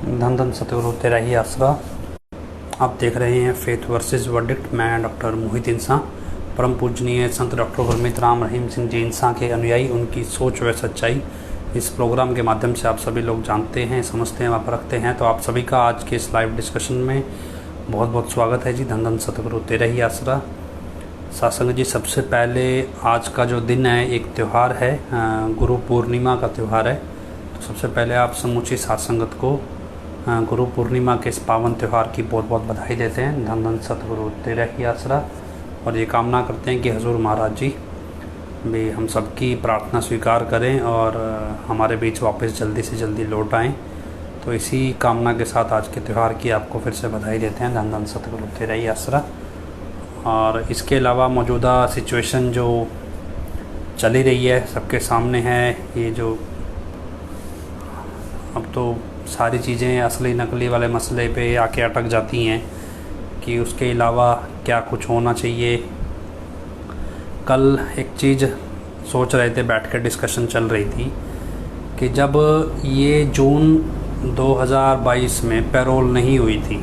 धन धन सतगुरु तेरा ही आसरा। आप देख रहे हैं फेथ वर्सेस वर्डिक्ट। मैं डॉक्टर मोहित इंसा, परम पूजनीय संत डॉक्टर गुरमीत राम रहीम सिंह जी इंसा के अनुयायी, उनकी सोच व सच्चाई इस प्रोग्राम के माध्यम से आप सभी लोग जानते हैं, समझते हैं व परखते हैं। तो आप सभी का आज के इस लाइव डिस्कशन में बहुत बहुत स्वागत है जी। धन धन सतगुरु तेरा ही आसरा। सत्संग जी, सबसे पहले आज का जो दिन है एक त्यौहार है, गुरु पूर्णिमा का त्यौहार है। तो सबसे पहले आप समूची सत्संगत को गुरु पूर्णिमा के इस पावन त्यौहार की बहुत बहुत बधाई देते हैं। धन धन सतगुरु तेरा ही आसरा। और ये कामना करते हैं कि हजूर महाराज जी भी हम सबकी प्रार्थना स्वीकार करें और हमारे बीच वापस जल्दी से जल्दी लौट आएँ। तो इसी कामना के साथ आज के त्यौहार की आपको फिर से बधाई देते हैं। धन धन सतगुरु तेरा ही आसरा। और इसके अलावा मौजूदा सिचुएशन जो चली रही है सबके सामने है, ये जो अब तो सारी चीज़ें असली नकली वाले मसले पे आके अटक जाती हैं कि उसके अलावा क्या कुछ होना चाहिए। कल एक चीज़ सोच रहे थे, बैठ कर डिस्कशन चल रही थी कि जब ये जून 2022 में पैरोल नहीं हुई थी,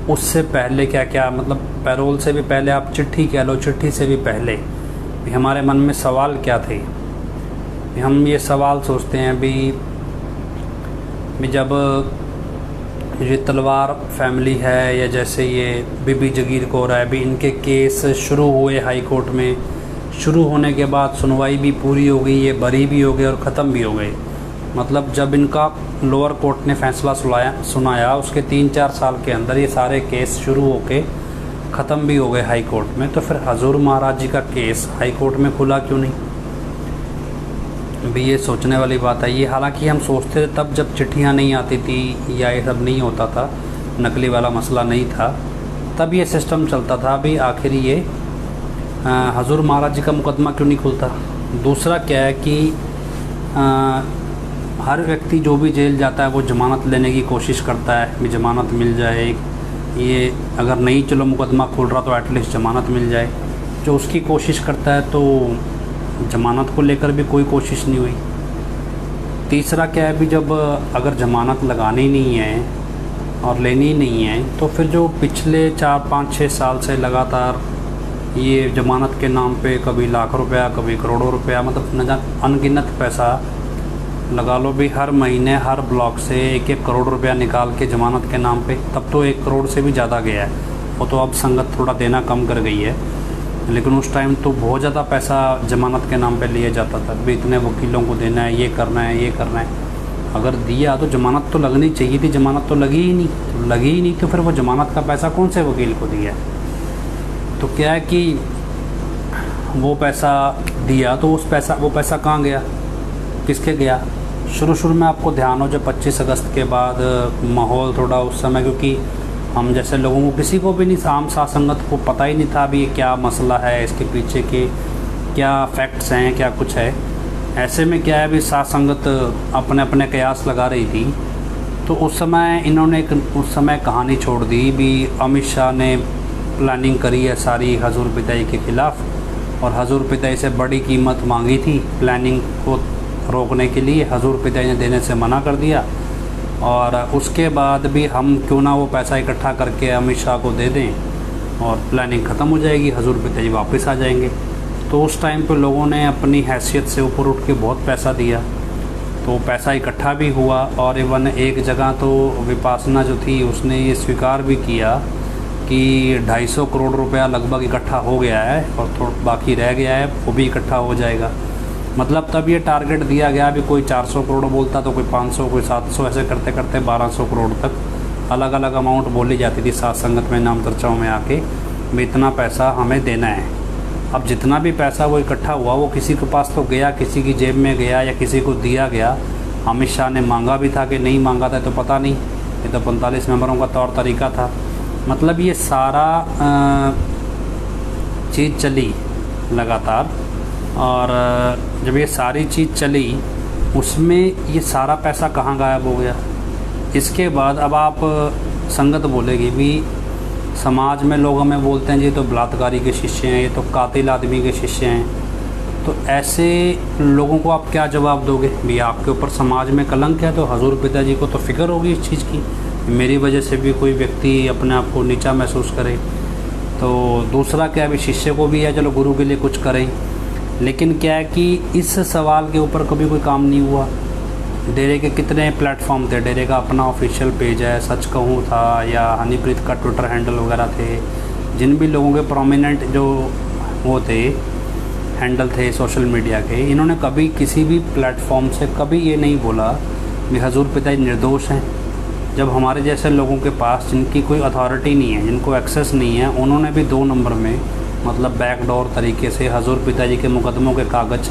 उससे पहले क्या क्या, मतलब पैरोल से भी पहले आप चिट्ठी कह लो, चिट्ठी से भी पहले भी हमारे मन में सवाल क्या थे। हम ये सवाल सोचते हैं भी जब ये तलवार फैमिली है या जैसे ये बीबी जगीर कौर है, भी इनके केस शुरू हुए हाई कोर्ट में, शुरू होने के बाद सुनवाई भी पूरी हो गई, ये बरी भी हो गए और ख़त्म भी हो गए। मतलब जब इनका लोअर कोर्ट ने फैसला सुनाया उसके 3-4 साल के अंदर ये सारे केस शुरू होके ख़त्म भी हो गए हाई कोर्ट में। तो फिर हजूर महाराज जी का केस हाई कोर्ट में खुला क्यों नहीं? भी ये सोचने वाली बात है। ये हालांकि हम सोचते थे तब जब चिट्ठियाँ नहीं आती थी या ये सब नहीं होता था, नकली वाला मसला नहीं था, तब ये सिस्टम चलता था। अभी आखिर ये हजूर महाराज जी का मुकदमा क्यों नहीं खुलता? दूसरा क्या है कि हर व्यक्ति जो भी जेल जाता है वो ज़मानत लेने की कोशिश करता है भी ज़मानत मिल जाए। ये अगर नहीं चलो मुकदमा खुल रहा तो एटलीस्ट ज़मानत मिल जाए, जो उसकी कोशिश करता है। तो ज़मानत को लेकर भी कोई कोशिश नहीं हुई। तीसरा क्या है भी जब अगर ज़मानत लगानी नहीं है और लेनी नहीं है तो फिर जो पिछले 4-5-6 साल से लगातार ये ज़मानत के नाम पे कभी लाख रुपया कभी करोड़ों रुपया, मतलब अनगिनत पैसा लगा लो भी, हर महीने हर ब्लॉक से 1-1 करोड़ रुपया निकाल के ज़मानत के नाम पे, तब तो 1 करोड़ से भी ज़्यादा गया है। वो तो अब संगत थोड़ा देना कम कर गई है, लेकिन उस टाइम तो बहुत ज़्यादा पैसा ज़मानत के नाम पे लिया जाता था भी इतने वकीलों को देना है, ये करना है, ये करना है। अगर दिया तो ज़मानत तो लगनी चाहिए थी, ज़मानत तो लगी ही नहीं, तो फिर वो ज़मानत का पैसा कौन से वकील को दिया? तो क्या है कि वो पैसा दिया तो वो पैसा कहाँ गया, किसके गया? शुरू में आपको ध्यान हो जब 25 अगस्त के बाद माहौल थोड़ा उस समय, क्योंकि हम जैसे लोगों को, किसी को भी नहीं, आम सत्संगत को पता ही नहीं था अभी क्या मसला है, इसके पीछे के क्या फैक्ट्स हैं, क्या कुछ है। ऐसे में क्या है भी सत्संगत अपने अपने कयास लगा रही थी। तो उस समय इन्होंने उस समय कहानी छोड़ दी भी अमित शाह ने प्लानिंग करी है सारी हजूर पिताई के ख़िलाफ़, और हजूर पिताई से बड़ी कीमत मांगी थी प्लानिंग को रोकने के लिए। हजूर पिताई ने देने से मना कर दिया, और उसके बाद भी हम क्यों ना वो पैसा इकट्ठा करके अमित शाह को दे दें और प्लानिंग ख़त्म हो जाएगी, हजूर पिताजी वापस आ जाएंगे। तो उस टाइम पे लोगों ने अपनी हैसियत से ऊपर उठ के बहुत पैसा दिया, तो पैसा इकट्ठा भी हुआ। और इवन एक जगह तो विपासना जो थी उसने ये स्वीकार भी किया कि 250 करोड़ रुपया लगभग इकट्ठा हो गया है और थोड़ा बाकी रह गया है, वो भी इकट्ठा हो जाएगा। मतलब तब ये टारगेट दिया गया भी कोई 400 करोड़ बोलता तो कोई 500, कोई 700, ऐसे करते करते 1200 करोड़ तक अलग अलग अमाउंट बोली जाती थी सत्संगत में, नाम चर्चाओं में आके भी इतना पैसा हमें देना है। अब जितना भी पैसा वो इकट्ठा हुआ वो किसी के पास तो गया, किसी की जेब में गया या किसी को दिया गया। अमित शाह ने मांगा भी था कि नहीं मांगा था तो पता नहीं, ये तो 45 मेंबरों का तौर तरीका था। मतलब ये सारा चीज़ चली लगातार, और जब ये सारी चीज़ चली उसमें ये सारा पैसा कहाँ गायब हो गया? इसके बाद अब आप संगत बोलेगी भी, समाज में लोग हमें बोलते हैं जी तो बलात्कारी के शिष्य हैं, ये तो कातिल आदमी के शिष्य हैं, तो ऐसे लोगों को आप क्या जवाब दोगे? भी आपके ऊपर समाज में कलंक है, तो हजूर पिताजी को तो फ़िक्र होगी इस चीज़ की, मेरी वजह से भी कोई व्यक्ति अपने आप को नीचा महसूस करे। तो दूसरा क्या है, भी शिष्य को भी है चलो गुरु के लिए कुछ करें, लेकिन क्या है कि इस सवाल के ऊपर कभी कोई काम नहीं हुआ। डेरे के कितने प्लेटफॉर्म थे, डेरे का अपना ऑफिशियल पेज है, सच कहूँ था, या हनीप्रीत का ट्विटर हैंडल वगैरह थे, जिन भी लोगों के प्रोमिनेंट जो वो थे हैंडल थे सोशल मीडिया के, इन्होंने कभी किसी भी प्लेटफॉर्म से कभी ये नहीं बोला कि हजूर पिताजी निर्दोष हैं। जब हमारे जैसे लोगों के पास जिनकी कोई अथॉरिटी नहीं है, जिनको एक्सेस नहीं है, उन्होंने भी 2 नंबर में मतलब बैकडोर तरीके से हजूर पिताजी के मुकदमों के कागज़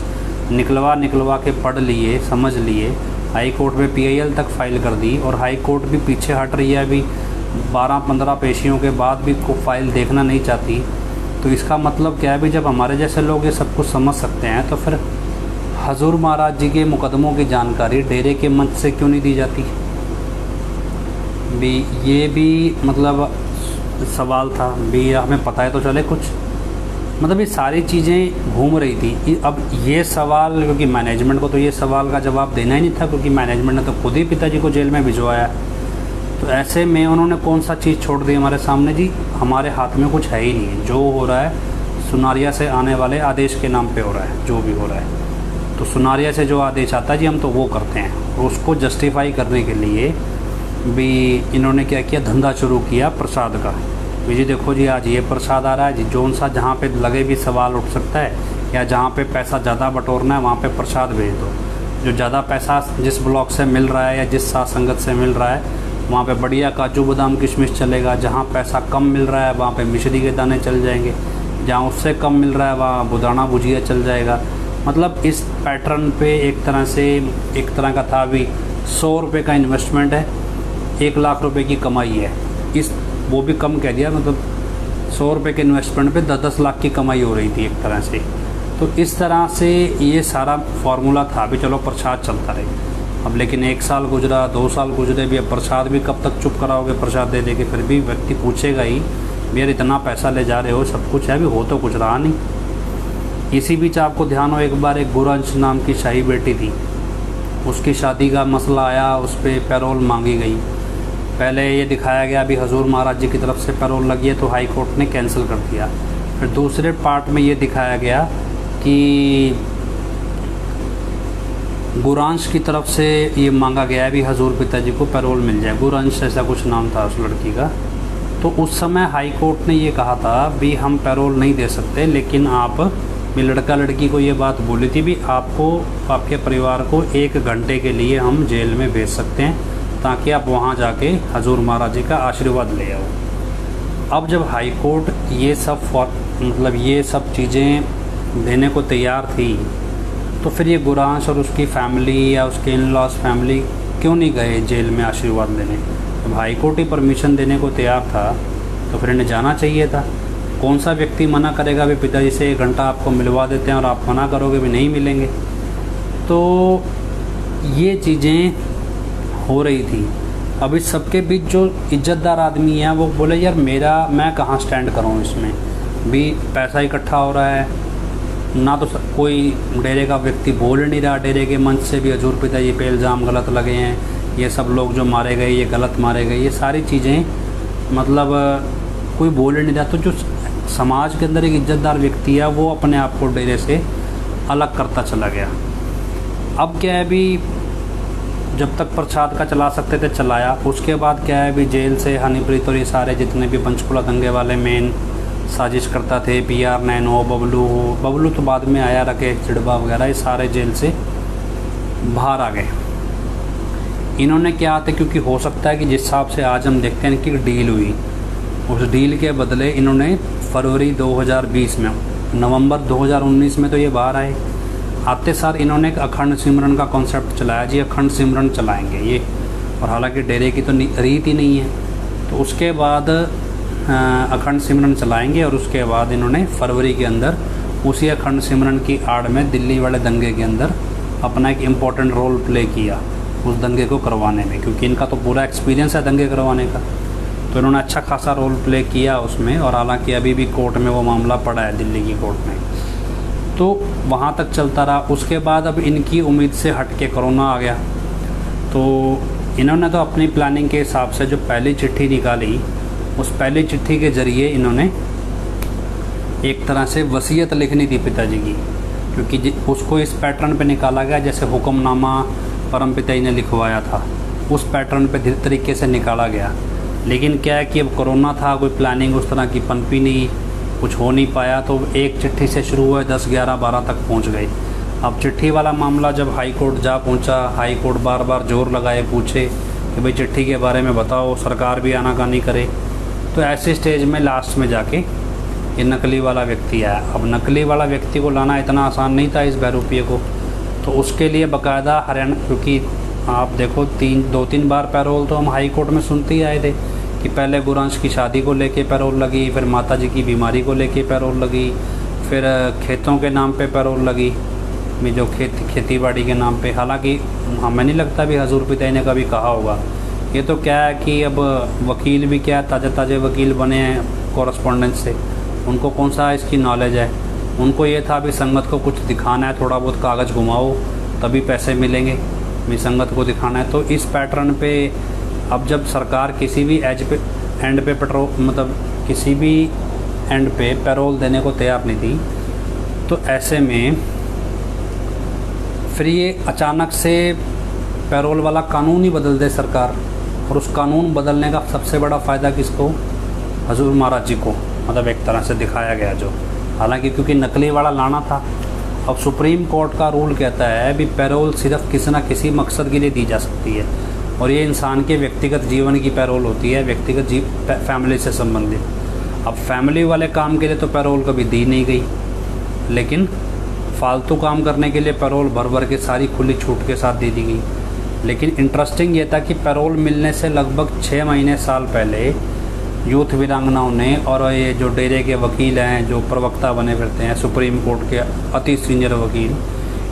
निकलवा के पढ़ लिए, समझ लिए, हाई कोर्ट में PIL तक फाइल कर दी, और हाई कोर्ट भी पीछे हट रही है, अभी 12-15 पेशियों के बाद भी को फाइल देखना नहीं चाहती। तो इसका मतलब क्या है, भी जब हमारे जैसे लोग ये सब कुछ समझ सकते हैं, तो फिर हजूर महाराज जी के मुकदमों की जानकारी डेरे के मंच से क्यों नहीं दी जाती? भी ये भी मतलब सवाल था, भी हमें पता है तो चले कुछ। मतलब ये सारी चीज़ें घूम रही थी। अब ये सवाल, क्योंकि मैनेजमेंट को तो ये सवाल का जवाब देना ही नहीं था, क्योंकि मैनेजमेंट ने तो खुद ही पिताजी को जेल में भिजवाया। तो ऐसे में उन्होंने कौन सा चीज़ छोड़ दी हमारे सामने? जी हमारे हाथ में कुछ है ही नहीं, जो हो रहा है सुनारिया से आने वाले आदेश के नाम पे हो रहा है, जो भी हो रहा है। तो सुनारिया से जो आदेश आता है जी, हम तो वो करते हैं। और उसको जस्टिफाई करने के लिए भी इन्होंने क्या किया, धंधा शुरू किया प्रसाद का। जी देखो जी, आज ये प्रसाद आ रहा है जी, जोन सा जहाँ पे लगे भी सवाल उठ सकता है, या जहाँ पे पैसा ज़्यादा बटोरना है वहाँ पे प्रसाद भेज दो। जो ज़्यादा पैसा जिस ब्लॉक से मिल रहा है या जिस साथ संगत से मिल रहा है, वहाँ पे बढ़िया काजू बादाम किशमिश चलेगा। जहाँ पैसा कम मिल रहा है वहाँ पे मिश्री के दाने चल जाएंगे, जहाँ उससे कम मिल रहा है वहाँ बुदाना भुजिया चल जाएगा। मतलब इस पैटर्न पे एक तरह का था भी 100 रुपये का इन्वेस्टमेंट है, 1 लाख रुपए की कमाई है। इस वो भी कम कह दिया, मतलब 100 रुपये के इन्वेस्टमेंट पे 10-10 लाख की कमाई हो रही थी एक तरह से। तो इस तरह से ये सारा फार्मूला था भी चलो प्रसाद चलता रहे। अब लेकिन 1 साल गुजरा, 2 साल गुजरे भी, अब प्रसाद भी कब तक चुप कराओगे प्रसाद दे दे के? फिर भी व्यक्ति पूछेगा ही, यार इतना पैसा ले जा रहे हो, सब कुछ है, भी हो तो कुछ रहा नहीं। इसी बीच आपको ध्यान हो, एक बार एक गुरंश नाम की शाही बेटी थी, उसकी शादी का मसला आया, उस पर पैरोल मांगी गई। पहले ये दिखाया गया अभी हजूर महाराज जी की तरफ से पैरोल लगी है, तो हाई कोर्ट ने कैंसिल कर दिया। फिर दूसरे पार्ट में ये दिखाया गया कि गुरांश की तरफ से ये मांगा गया है भी हजूर पिताजी को पैरोल मिल जाए। गुरांश ऐसा कुछ नाम था उस लड़की का। तो उस समय हाई कोर्ट ने ये कहा था भी हम पैरोल नहीं दे सकते, लेकिन आप भी लड़का लड़की को ये बात बोली थी भी आपको, आपके परिवार को 1 घंटे के लिए हम जेल में भेज सकते हैं, ताकि आप वहाँ जाके हजूर महाराज जी का आशीर्वाद ले आओ। अब जब हाई कोर्ट ये सब चीज़ें देने को तैयार थी, तो फिर ये गुरांश और उसकी फैमिली या उसके इन-लॉज फैमिली क्यों नहीं गए जेल में आशीर्वाद लेने? जब हाई कोर्ट ही परमिशन देने को तैयार था, तो फिर इन्हें जाना चाहिए था। कौन सा व्यक्ति मना करेगा भी पिताजी से 1 घंटा आपको मिलवा देते हैं, और आप मना करोगे भी नहीं मिलेंगे? तो ये चीज़ें हो रही थी। अब इस सबके बीच जो इज्जतदार आदमी है वो बोले यार मैं कहाँ स्टैंड करूँ इसमें? भी पैसा इकट्ठा हो रहा है ना, तो कोई डेरे का व्यक्ति बोल नहीं रहा, डेरे के मंच से भी हजूर पिताजी पे इल्ज़ाम गलत लगे हैं, ये सब लोग जो मारे गए ये गलत मारे गए, ये सारी चीज़ें मतलब कोई बोल नहीं रहा। तो जो समाज के अंदर एक इज्जतदार व्यक्ति है वो अपने आप को डेरे से अलग करता चला गया। अब क्या है भी, जब तक प्रसाद का चला सकते थे चलाया, उसके बाद क्या है भी जेल से हनीप्रीत और ये सारे जितने भी पंचकुला दंगे वाले मेन साजिश करता थे, PR9 हो, बबलू तो बाद में आया, राकेश चिड़बा वगैरह, ये सारे जेल से बाहर आ गए। इन्होंने क्या आते, क्योंकि हो सकता है कि जिस हिसाब से आज हम देखते हैं कि डील हुई, उस डील के बदले इन्होंने फरवरी 2020 में, नवंबर 2019 में तो ये बाहर आए। आते सार इन्होंने एक अखंड सिमरन का कॉन्सेप्ट चलाया, जी अखंड सिमरन चलाएंगे ये, और हालांकि डेरे की तो रीत ही नहीं है। तो उसके बाद अखंड सिमरन चलाएंगे, और उसके बाद इन्होंने फरवरी के अंदर उसी अखंड सिमरन की आड़ में दिल्ली वाले दंगे के अंदर अपना एक इम्पॉर्टेंट रोल प्ले किया उस दंगे को करवाने में, क्योंकि इनका तो पूरा एक्सपीरियंस है दंगे करवाने का। तो इन्होंने अच्छा खासा रोल प्ले किया उसमें, और हालांकि अभी भी कोर्ट में वो मामला पड़ा है, दिल्ली की कोर्ट में। तो वहाँ तक चलता रहा। उसके बाद अब इनकी उम्मीद से हट के कोरोना आ गया, तो इन्होंने तो अपनी प्लानिंग के हिसाब से जो पहली चिट्ठी निकाली, उस पहली चिट्ठी के ज़रिए इन्होंने एक तरह से वसीयत लिखनी थी पिताजी की, क्योंकि उसको इस पैटर्न पे निकाला गया जैसे हुक्मनामा परम पिता जी ने लिखवाया था, उस पैटर्न पे धीरे तरीके से निकाला गया। लेकिन क्या है कि अब कोरोना था, कोई प्लानिंग उस तरह की पनपी नहीं, कुछ हो नहीं पाया, तो एक चिट्ठी से शुरू हुए 10, 11, 12 तक पहुंच गए। अब चिट्ठी वाला मामला जब हाई कोर्ट जा पहुंचा, हाई कोर्ट बार बार जोर लगाए, पूछे कि भाई चिट्ठी के बारे में बताओ, सरकार भी आनाकानी करे, तो ऐसे स्टेज में लास्ट में जाके ये नकली वाला व्यक्ति आया। अब नकली वाला व्यक्ति को लाना इतना आसान नहीं था इस बहरूपिये को, तो उसके लिए बाकायदा हरियाणा, क्योंकि आप देखो 2-3 बार पैरोल तो हम हाई कोर्ट में सुनते ही आए थे कि पहले गुरांश की शादी को लेके पैरोल लगी, फिर माताजी की बीमारी को लेके पैरोल लगी, फिर खेतों के नाम पे पैरोल लगी, में जो खेती बाड़ी के नाम पे। हालांकि हमें नहीं लगता भी हजूर पिता ने कभी कहा होगा। ये तो क्या है कि अब वकील भी क्या ताज़े वकील बने हैं कॉरस्पॉन्डेंस से, उनको कौन सा इसकी नॉलेज है। उनको ये था भी संगत को कुछ दिखाना है, थोड़ा बहुत कागज़ घुमाओ तभी पैसे मिलेंगे, भी संगत को दिखाना है। तो इस पैटर्न पे अब जब सरकार किसी भी एंड पे मतलब किसी भी एंड पे पैरोल देने को तैयार नहीं थी, तो ऐसे में फिर ये अचानक से पैरोल वाला कानून ही बदल दे सरकार, और उस कानून बदलने का सबसे बड़ा फ़ायदा किसको? हजूर महाराज जी को, मतलब एक तरह से दिखाया गया जो। हालांकि क्योंकि नकली वाला लाना था। अब सुप्रीम कोर्ट का रूल कहता है भी पैरोल सिर्फ किसी न किसी मकसद के लिए दी जा सकती है, और ये इंसान के व्यक्तिगत जीवन की पैरोल होती है, व्यक्तिगत फैमिली से संबंधित। अब फैमिली वाले काम के लिए तो पैरोल कभी दी नहीं गई, लेकिन फालतू काम करने के लिए पैरोल भर के सारी खुली छूट के साथ दे दी गई। लेकिन इंटरेस्टिंग ये था कि पैरोल मिलने से लगभग 6 महीने साल पहले यूथ वीरांगनाओं ने और ये जो डेरे के वकील हैं, जो प्रवक्ता बने फिरते हैं सुप्रीम कोर्ट के अति सीनियर वकील,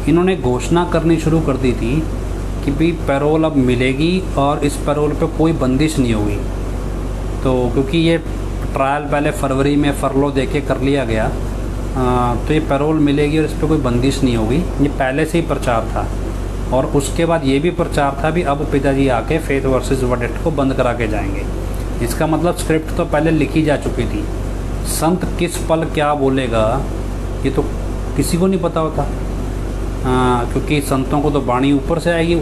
इन्होंने घोषणा करनी शुरू कर दी थी कि भाई पैरोल अब मिलेगी और इस पैरोल पे कोई बंदिश नहीं होगी। तो क्योंकि ये ट्रायल पहले फरवरी में फरलो देके कर लिया गया, तो ये पैरोल मिलेगी और इस पर कोई बंदिश नहीं होगी, ये पहले से ही प्रचार था। और उसके बाद ये भी प्रचार था भी अब पिताजी आके फेथ वर्सेस वर्डिक्ट को बंद करा के जाएंगे। इसका मतलब स्क्रिप्ट तो पहले लिखी जा चुकी थी। संत किस पल क्या बोलेगा ये तो किसी को नहीं पता होता, क्योंकि संतों को तो वाणी ऊपर से आएगी,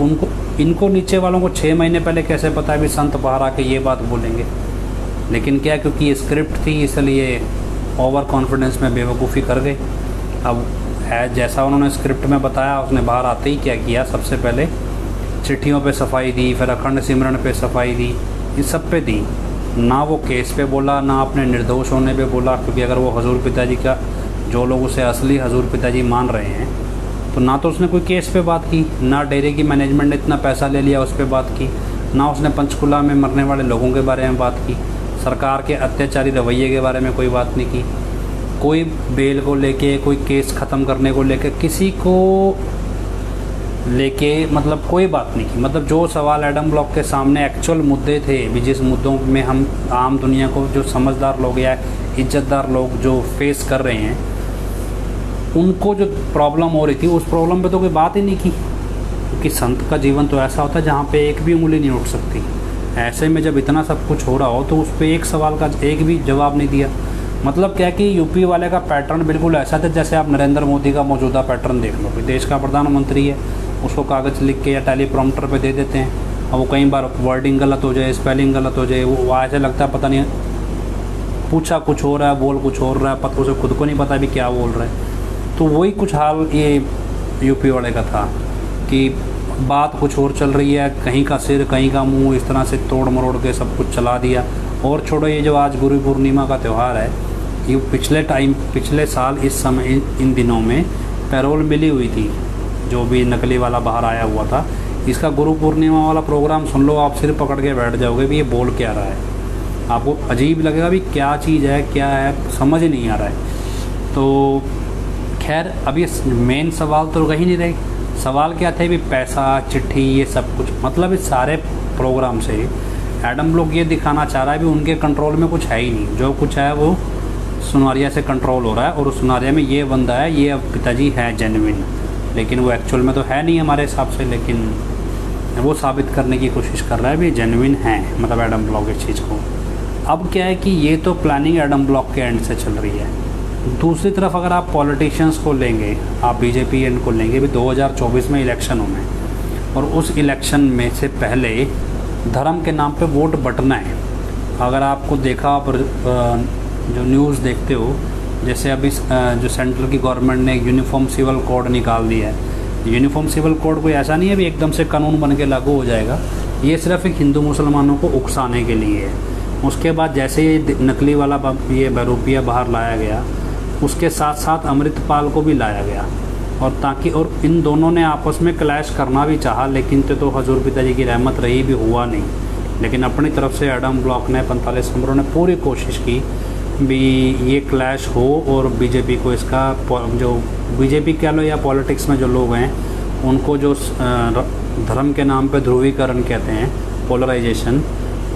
इनको नीचे वालों को 6 महीने पहले कैसे पता है भी संत बाहर आके ये बात बोलेंगे। लेकिन क्या, क्योंकि ये स्क्रिप्ट थी इसलिए ओवर कॉन्फिडेंस में बेवकूफ़ी कर गए। अब है जैसा उन्होंने स्क्रिप्ट में बताया, उसने बाहर आते ही क्या किया, सबसे पहले चिट्ठियों पे सफाई दी, फिर अखंड सिमरन पे सफाई दी, इस सब पे दी। ना वो केस पे बोला, ना अपने निर्दोष होने पे बोला, क्योंकि अगर वो हजूर पिताजी का, जो लोग उसे असली हजूर पिताजी मान रहे हैं, तो ना तो उसने कोई केस पे बात की, ना डेरे की मैनेजमेंट ने इतना पैसा ले लिया उस पर बात की, ना उसने पंचकुला में मरने वाले लोगों के बारे में बात की, सरकार के अत्याचारी रवैये के बारे में कोई बात नहीं की, कोई बेल को लेके, कोई केस ख़त्म करने को लेके, किसी को लेके मतलब कोई बात नहीं की। मतलब जो सवाल एडम ब्लॉक के सामने एक्चुअल मुद्दे थे भी, जिस मुद्दों में हम आम दुनिया को, जो समझदार लोग या इज्जतदार लोग जो फेस कर रहे हैं, उनको जो प्रॉब्लम हो रही थी उस प्रॉब्लम पे तो कोई बात ही नहीं की। क्योंकि संत का जीवन तो ऐसा होता है जहाँ पे एक भी उंगली नहीं उठ सकती। ऐसे में जब इतना सब कुछ हो रहा हो तो उस पर एक सवाल का एक भी जवाब नहीं दिया। मतलब क्या कि यूपी वाले का पैटर्न बिल्कुल ऐसा था जैसे आप नरेंद्र मोदी का मौजूदा पैटर्र्न देख लो। देश का प्रधानमंत्री है, उसको कागज़ लिख के या टेलीप्रॉम्प्टर पे दे देते हैं, और वो कई बार वर्डिंग गलत हो जाए, स्पेलिंग गलत हो जाए, वो ऐसे लगता है पता नहीं पूछा कुछ हो रहा है, बोल कुछ हो रहा है, पता उसे खुद को नहीं पता भी क्या बोल रहा है। तो वही कुछ हाल ये यूपी वाले का था कि बात कुछ और चल रही है, कहीं का सिर कहीं का मुंह, इस तरह से तोड़ मरोड़ के सब कुछ चला दिया। और छोड़ो, ये जो आज गुरु पूर्णिमा का त्यौहार है, ये पिछले साल इस समय इन दिनों में पैरोल मिली हुई थी, जो भी नकली वाला बाहर आया हुआ था। इसका गुरु पूर्णिमा वाला प्रोग्राम सुन लो, आप सिर पकड़ के बैठ जाओगे भी ये बोल क्या रहा है। आपको अजीब लगेगा भी क्या चीज़ है, क्या है, समझ ही नहीं आ रहा है। तो खैर, अब ये मेन सवाल तो कहीं नहीं रहे। सवाल क्या थे भी पैसा, चिट्ठी, ये सब कुछ। मतलब इस सारे प्रोग्राम से एडम ब्लॉक ये दिखाना चाह रहा है भी उनके कंट्रोल में कुछ है ही नहीं, जो कुछ है वो सुनारिया से कंट्रोल हो रहा है और उस सुनारिया में ये बंदा है, ये अब पिताजी है जेन्युइन, लेकिन वो एक्चुअल में तो है नहीं हमारे हिसाब से, लेकिन वो साबित करने की कोशिश कर रहा है भी जेन्युइन है, मतलब एडम ब्लॉक इस चीज़ को। अब क्या है कि ये तो प्लानिंग एडम ब्लॉक के एंड से चल रही है। दूसरी तरफ अगर आप पॉलिटिशियंस को लेंगे, आप बीजेपी एंड को लेंगे, भी 2024 में इलेक्शन होना है और उस इलेक्शन में से पहले धर्म के नाम पे वोट बंटना है। अगर आपको देखा, आप जो न्यूज़ देखते हो, जैसे अभी जो सेंट्रल की गवर्नमेंट ने यूनिफॉर्म सिविल कोड निकाल दिया है। यूनिफॉर्म सिविल कोड कोई ऐसा नहीं है भी एकदम से कानून बन के लागू हो जाएगा, ये सिर्फ एक हिंदू मुसलमानों को उकसाने के लिए है। उसके बाद जैसे ये नकली वाला ये रुपया बाहर लाया गया, उसके साथ साथ अमृतपाल को भी लाया गया, और ताकि और इन दोनों ने आपस में क्लैश करना भी चाहा, लेकिन तो हजूर पिताजी की रहमत रही, भी हुआ नहीं। लेकिन अपनी तरफ से एडम ब्लॉक ने 45 नंबरों ने पूरी कोशिश की भी ये क्लैश हो और बीजेपी को इसका, जो बीजेपी कह लो या पॉलिटिक्स में जो लोग हैं उनको जो धर्म के नाम पे ध्रुवीकरण कहते हैं, पोलराइजेशन,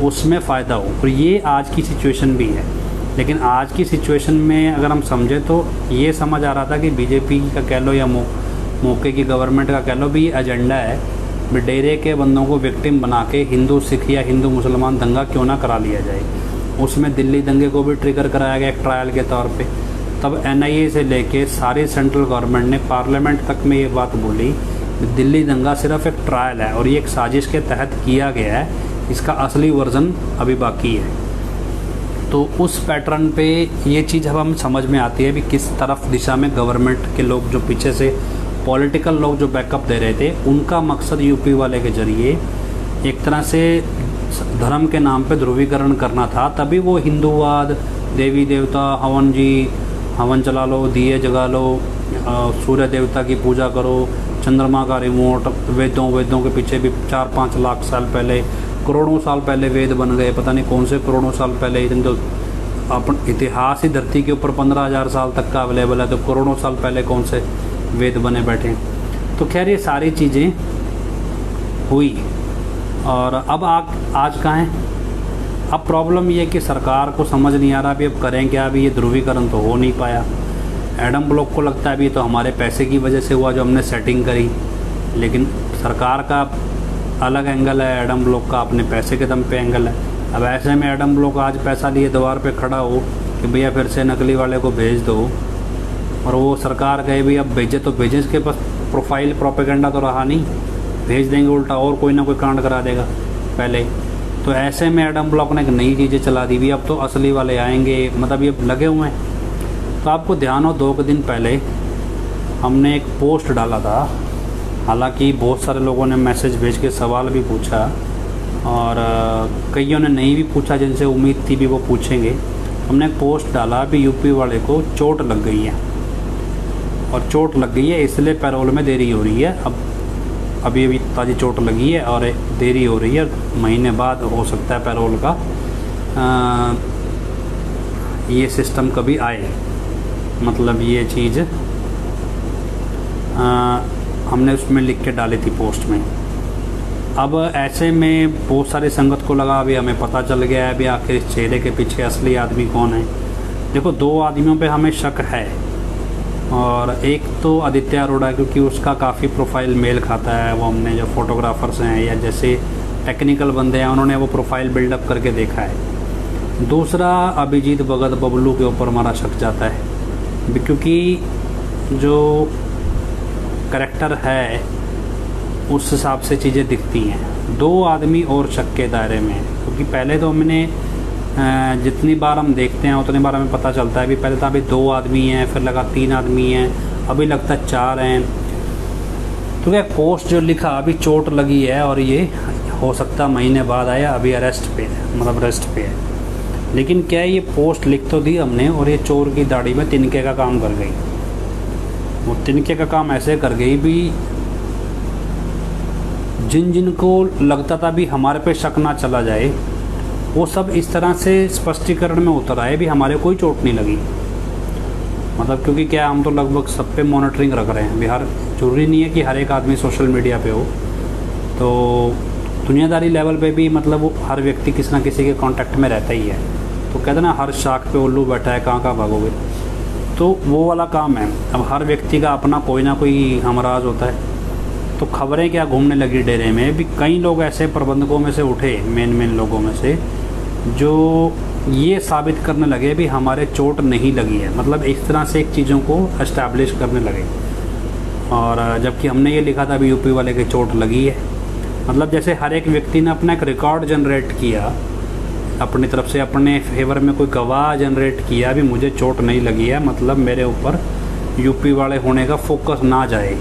उसमें फ़ायदा हो। और ये आज की सिचुएशन भी है। लेकिन आज की सिचुएशन में अगर हम समझें तो ये समझ आ रहा था कि बीजेपी का कह लो या मौके की गवर्नमेंट का कह लो भी ये एजेंडा है भी डेरे के बंदों को विक्टिम बना के हिंदू सिख या हिंदू मुसलमान दंगा क्यों ना करा लिया जाए। उसमें दिल्ली दंगे को भी ट्रिगर कराया गया एक ट्रायल के तौर पे। तब एनआईए से लेके सारी सेंट्रल गवर्नमेंट ने पार्लियामेंट तक में ये बात बोली, दिल्ली दंगा सिर्फ एक ट्रायल है और ये एक साजिश के तहत किया गया है, इसका असली वर्जन अभी बाकी है। तो उस पैटर्न पे ये चीज़ अब हम समझ में आती है भी किस तरफ दिशा में गवर्नमेंट के लोग, जो पीछे से पॉलिटिकल लोग जो बैकअप दे रहे थे, उनका मकसद यूपी वाले के जरिए एक तरह से धर्म के नाम पे ध्रुवीकरण करना था। तभी वो हिंदूवाद, देवी देवता, हवन चला लो, दिए जगा लो, सूर्य देवता की पूजा करो, चंद्रमा का रिमोट, वेदों के पीछे भी 4-5 लाख साल पहले, करोड़ों साल पहले वेद बन गए, पता नहीं कौन से करोड़ों साल पहले। इतने तो अपन इतिहास ही धरती के ऊपर 15,000 साल तक का अवेलेबल है, तो करोड़ों साल पहले कौन से वेद बने बैठे। तो खैर ये सारी चीज़ें हुई और अब आज कहाँ हैं। अब प्रॉब्लम ये है कि सरकार को समझ नहीं आ रहा भी अब करें क्या। अभी ये ध्रुवीकरण तो हो नहीं पाया। एडम ब्लॉक को लगता है अभी तो हमारे पैसे की वजह से हुआ जो हमने सेटिंग करी, लेकिन सरकार का अलग एंगल है, एडम ब्लॉक का अपने पैसे के दम पे एंगल है। अब ऐसे में एडम ब्लॉक आज पैसा लिए द्वार पे खड़ा हो कि भैया फिर से नकली वाले को भेज दो, और वो सरकार कहे भी अब भेजे तो भेजे, इसके पास प्रोफाइल प्रोपेगेंडा तो रहा नहीं, भेज देंगे उल्टा और कोई ना कोई कांड करा देगा पहले। तो ऐसे में एडम ब्लॉक ने एक नई चीज़ें चला दी भी अब तो असली वाले आएंगे, मतलब ये लगे हुए हैं। तो आपको ध्यान हो 2 दिन पहले हमने एक पोस्ट डाला था, हालांकि बहुत सारे लोगों ने मैसेज भेज के सवाल भी पूछा और कईयों ने नहीं भी पूछा, जिनसे उम्मीद थी भी वो पूछेंगे। हमने एक पोस्ट डाला भी यूपी वाले को चोट लग गई है और चोट लग गई है इसलिए पैरोल में देरी हो रही है। अब अभी ताज़ी चोट लगी है और देरी हो रही है, महीने बाद हो सकता है पैरोल का ये सिस्टम कभी आए, मतलब ये चीज़ हमने उसमें लिख के डाली थी पोस्ट में। अब ऐसे में बहुत सारी संगत को लगा अभी हमें पता चल गया है अभी आखिर इस चेहरे के पीछे असली आदमी कौन है। देखो 2 आदमियों पे हमें शक है, और एक तो आदित्य अरोड़ा, क्योंकि उसका काफ़ी प्रोफाइल मेल खाता है, वो हमने जो फोटोग्राफर्स हैं या जैसे टेक्निकल बंदे हैं उन्होंने वो प्रोफाइल बिल्डअप करके देखा है। दूसरा अभिजीत भगत बबलू के ऊपर हमारा शक जाता है, क्योंकि जो करैक्टर है उस हिसाब से चीज़ें दिखती हैं। 2 आदमी और शक के दायरे में, क्योंकि पहले तो हमने जितनी बार हम देखते हैं उतनी बार हमें पता चलता है भी पहले तो अभी 2 आदमी हैं, फिर लगा 3 आदमी हैं, अभी लगता है 4 हैं। तो क्या पोस्ट जो लिखा अभी चोट लगी है और ये हो सकता महीने बाद आया, अभी अरेस्ट पे है, मतलब अरेस्ट पे है। लेकिन क्या ये पोस्ट लिख तो दी हमने और ये चोर की दाढ़ी में तिनके का काम कर गई। वो तिनके का काम ऐसे कर गई भी जिनको लगता था भी हमारे पे शक ना चला जाए, वो सब इस तरह से स्पष्टीकरण में उतर आए भी हमारे कोई चोट नहीं लगी। मतलब क्योंकि क्या हम तो लगभग सब पे मॉनिटरिंग रख रहे हैं बिहार, जरूरी नहीं है कि हर एक आदमी सोशल मीडिया पे हो, तो दुनियादारी लेवल पे भी मतलब हर व्यक्ति किसी ना किसी के कांटेक्ट में रहता ही है। तो कहते हैं ना हर शाख पे उल्लू बैठा है, कहाँ भागोगे। तो वो वाला काम है। अब हर व्यक्ति का अपना कोई ना कोई हमराज होता है। तो खबरें क्या घूमने लगी डेरे में भी, कई लोग ऐसे प्रबंधकों में से उठे, मेन लोगों में से, जो ये साबित करने लगे भी हमारे चोट नहीं लगी है, मतलब इस तरह से एक चीज़ों को एस्टैब्लिश करने लगे। और जबकि हमने ये लिखा था भी यूपी वाले के चोट लगी है। मतलब जैसे हर एक व्यक्ति ने अपना एक रिकॉर्ड जनरेट किया अपनी तरफ से, अपने फेवर में कोई गवाह जनरेट किया भी मुझे चोट नहीं लगी है, मतलब मेरे ऊपर यूपी वाले होने का फोकस ना जाए।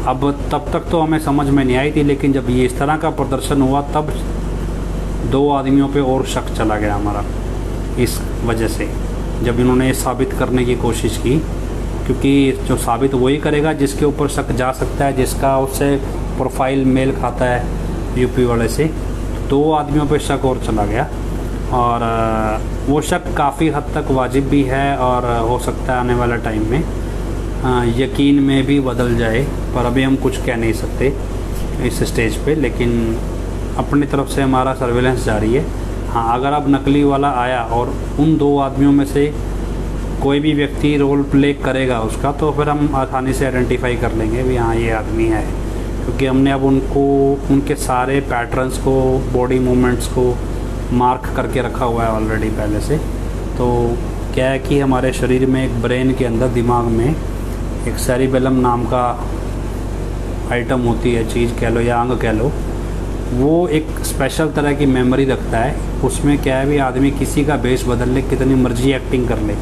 अब तब तक तो हमें समझ में नहीं आई थी, लेकिन जब ये इस तरह का प्रदर्शन हुआ तब 2 आदमियों पे और शक चला गया हमारा, इस वजह से जब इन्होंने साबित करने की कोशिश की। क्योंकि जो साबित वही करेगा जिसके ऊपर शक जा सकता है, जिसका उससे प्रोफाइल मेल खाता है यूपी वाले से। 2 आदमियों पे शक और चला गया, और वो शक काफ़ी हद तक वाजिब भी है, और हो सकता है आने वाला टाइम में यकीन में भी बदल जाए। पर अभी हम कुछ कह नहीं सकते इस स्टेज पे, लेकिन अपनी तरफ से हमारा सर्विलेंस जारी है। हाँ, अगर अब नकली वाला आया और उन 2 आदमियों में से कोई भी व्यक्ति रोल प्ले करेगा उसका, तो फिर हम आसानी से आइडेंटिफाई कर लेंगे भी हाँ ये आदमी है। क्योंकि हमने अब उनको, उनके सारे पैटर्न्स को, बॉडी मूवमेंट्स को मार्क करके रखा हुआ है ऑलरेडी पहले से। तो क्या है कि हमारे शरीर में एक ब्रेन के अंदर, दिमाग में एक सेरिबेलम नाम का आइटम होती है, चीज़ कह लो या अंग कह लो, वो एक स्पेशल तरह की मेमोरी रखता है। उसमें क्या है भी आदमी किसी का बेस बदल ले, कितनी मर्जी एक्टिंग कर ले,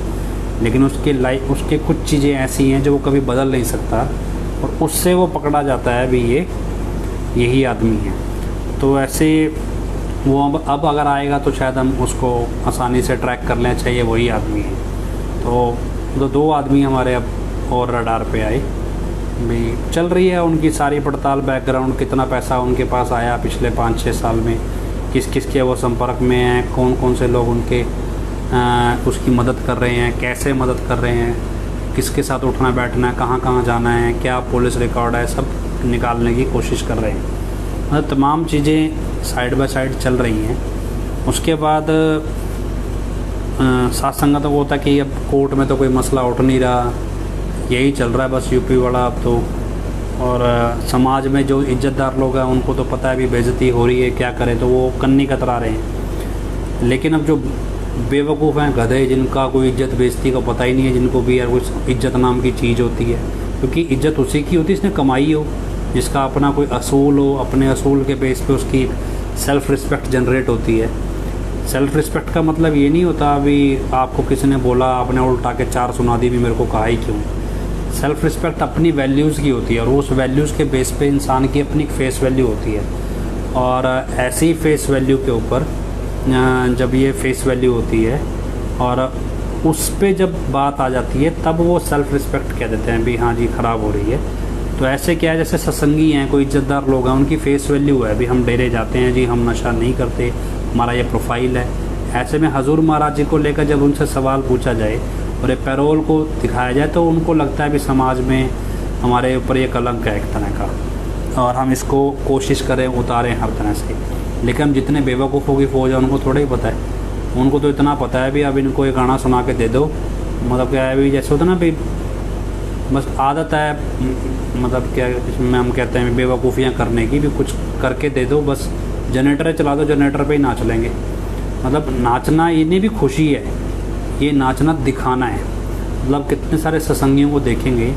लेकिन उसके कुछ चीज़ें ऐसी हैं जो वो कभी बदल नहीं सकता, और उससे वो पकड़ा जाता है भी ये यही आदमी है। तो ऐसे वो अब अगर आएगा तो शायद हम उसको आसानी से ट्रैक कर लें, अच्छा ये वही आदमी है। तो 2 आदमी हमारे अब और रडार पे आए भी, चल रही है उनकी सारी पड़ताल, बैकग्राउंड, कितना पैसा उनके पास आया पिछले 5-6 साल में, किस किस के वो संपर्क में हैं, कौन कौन से लोग उनके उसकी मदद कर रहे हैं, कैसे मदद कर रहे हैं, किसके साथ उठना बैठना है, कहाँ कहाँ जाना है, क्या पुलिस रिकॉर्ड है, सब निकालने की कोशिश कर रहे हैं। मतलब तमाम चीज़ें साइड बाय साइड चल रही हैं। उसके बाद साथ संगत तो वो होता कि अब कोर्ट में तो कोई मसला उठ नहीं रहा, यही चल रहा है बस यूपी वाला अब तो। और समाज में जो इज्जतदार लोग हैं उनको तो पता है भी बेइज्जती हो रही है, क्या करें, तो वो कन्नी कतरा रहे हैं। लेकिन अब जो बेवकूफ़ हैं, गधे, जिनका कोई इज्जत बेइज्जती का पता ही नहीं है, जिनको भी यार कुछ इज्जत नाम की चीज़ होती है, क्योंकि इज्जत उसी की होती है जिसने कमाई हो, जिसका अपना कोई असूल हो, अपने असूल के बेस पे उसकी सेल्फ़ रिस्पेक्ट जनरेट होती है। सेल्फ़ रिस्पेक्ट का मतलब ये नहीं होता अभी आपको किसी ने बोला, आपने उल्टा के 4 सुना दी भी, मेरे को कहा ही क्यों। सेल्फ़ रिस्पेक्ट अपनी वैल्यूज़ की होती है, और उस वैल्यूज़ के बेस पे इंसान की अपनी फेस वैल्यू होती है। और ऐसी फेस वैल्यू के ऊपर जब ये फेस वैल्यू होती है और उस पे जब बात आ जाती है, तब वो सेल्फ़ रिस्पेक्ट कह देते हैं भी हाँ जी ख़राब हो रही है। तो ऐसे क्या है, जैसे सत्संगी हैं, कोई इज्जतदार लोग हैं, उनकी फेस वैल्यू है भी हम डेरे जाते हैं जी, हम नशा नहीं करते, हमारा ये प्रोफाइल है। ऐसे में हजूर महाराज जी को लेकर जब उनसे सवाल पूछा जाए और ये पैरोल को दिखाया जाए, तो उनको लगता है भी समाज में हमारे ऊपर ये कलंक है एक तरह का, और हम इसको कोशिश करें उतारें हर तरह से। लेकिन हम जितने बेवकूफ़ों की फौज है उनको थोड़ा ही पता है, उनको तो इतना पता है भी अब इनको ये गाना सुना के दे दो, मतलब क्या है भी जैसे होता ना भी बस आदत है, मतलब क्या इसमें हम कहते हैं बेवकूफ़ियाँ करने की, भी कुछ करके दे दो, बस जनरेटर चला दो, जनरेटर पे ही नाच लेंगे। मतलब नाचना ये नहीं भी खुशी है, ये नाचना दिखाना है। मतलब कितने सारे सत्संगियों को देखेंगे,